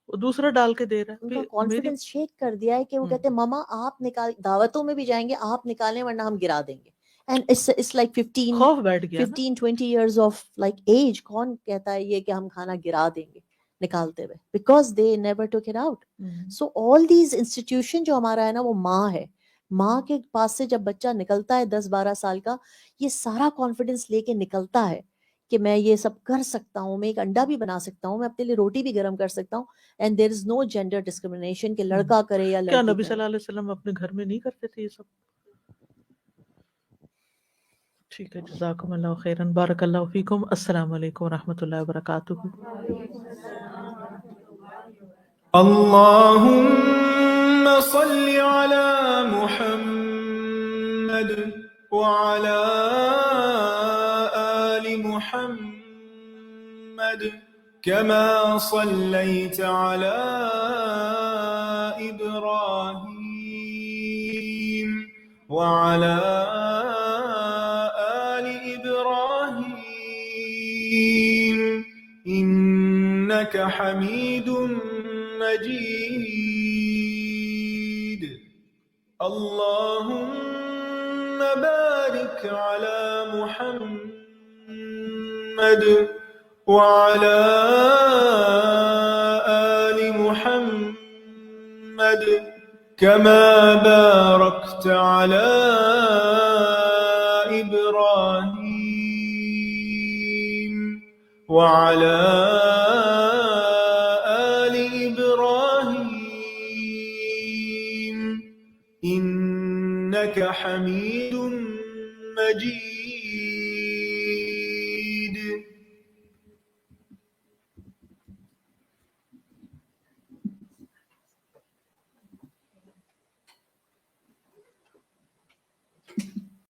وہ دوسرا ڈال کے دے رہا ان ہے. کا میری کانفیڈنس شیک کر دیا ہے کہ وہ کہتے ہیں ماما آپ نکال، دعوتوں میں بھی جائیں گے آپ نکالیں ورنہ ہم گرا دیں گے. اینڈ اٹس لائک 15 خوف بیٹھ گیا نا. 20 ایئرز آف لائک ایج. کون کہتا ہے یہ کہ ہم کھانا گرا دیں گے نکالتے ہوئے، because they never took it out. So all these institution جو ہمارا ہے نا وہ ماں ہے. ماں کے پاس سے جب بچہ نکلتا ہے 10-12 سال کا، یہ سارا کانفیڈنس لے کے نکلتا ہے کہ میں یہ سب کر سکتا ہوں، میں ایک انڈا بھی بنا سکتا ہوں، میں اپنے لیے روٹی بھی گرم کر سکتا ہوں. And there is no gender discrimination کہ لڑکا کرے یا کیا لڑکی نبی صلی کرے. اللہ علیہ وسلم اپنے گھر میں نہیں کرتے تھے یہ سب؟ ٹھیک ہے، جزاکم اللہ خیرن، بارک اللہ فیکم. السلام علیکم ورحمۃ اللہ وبرکاتہ. اللهم صل على محمد وعلى آل محمد كما صليت على إبراهيم وعلى آل إبراهيم إنك حميد مجيد. اللهم بارك على محمد وعلى آل محمد كما باركت على إبراهيم وعلى إنك حميد مجيد.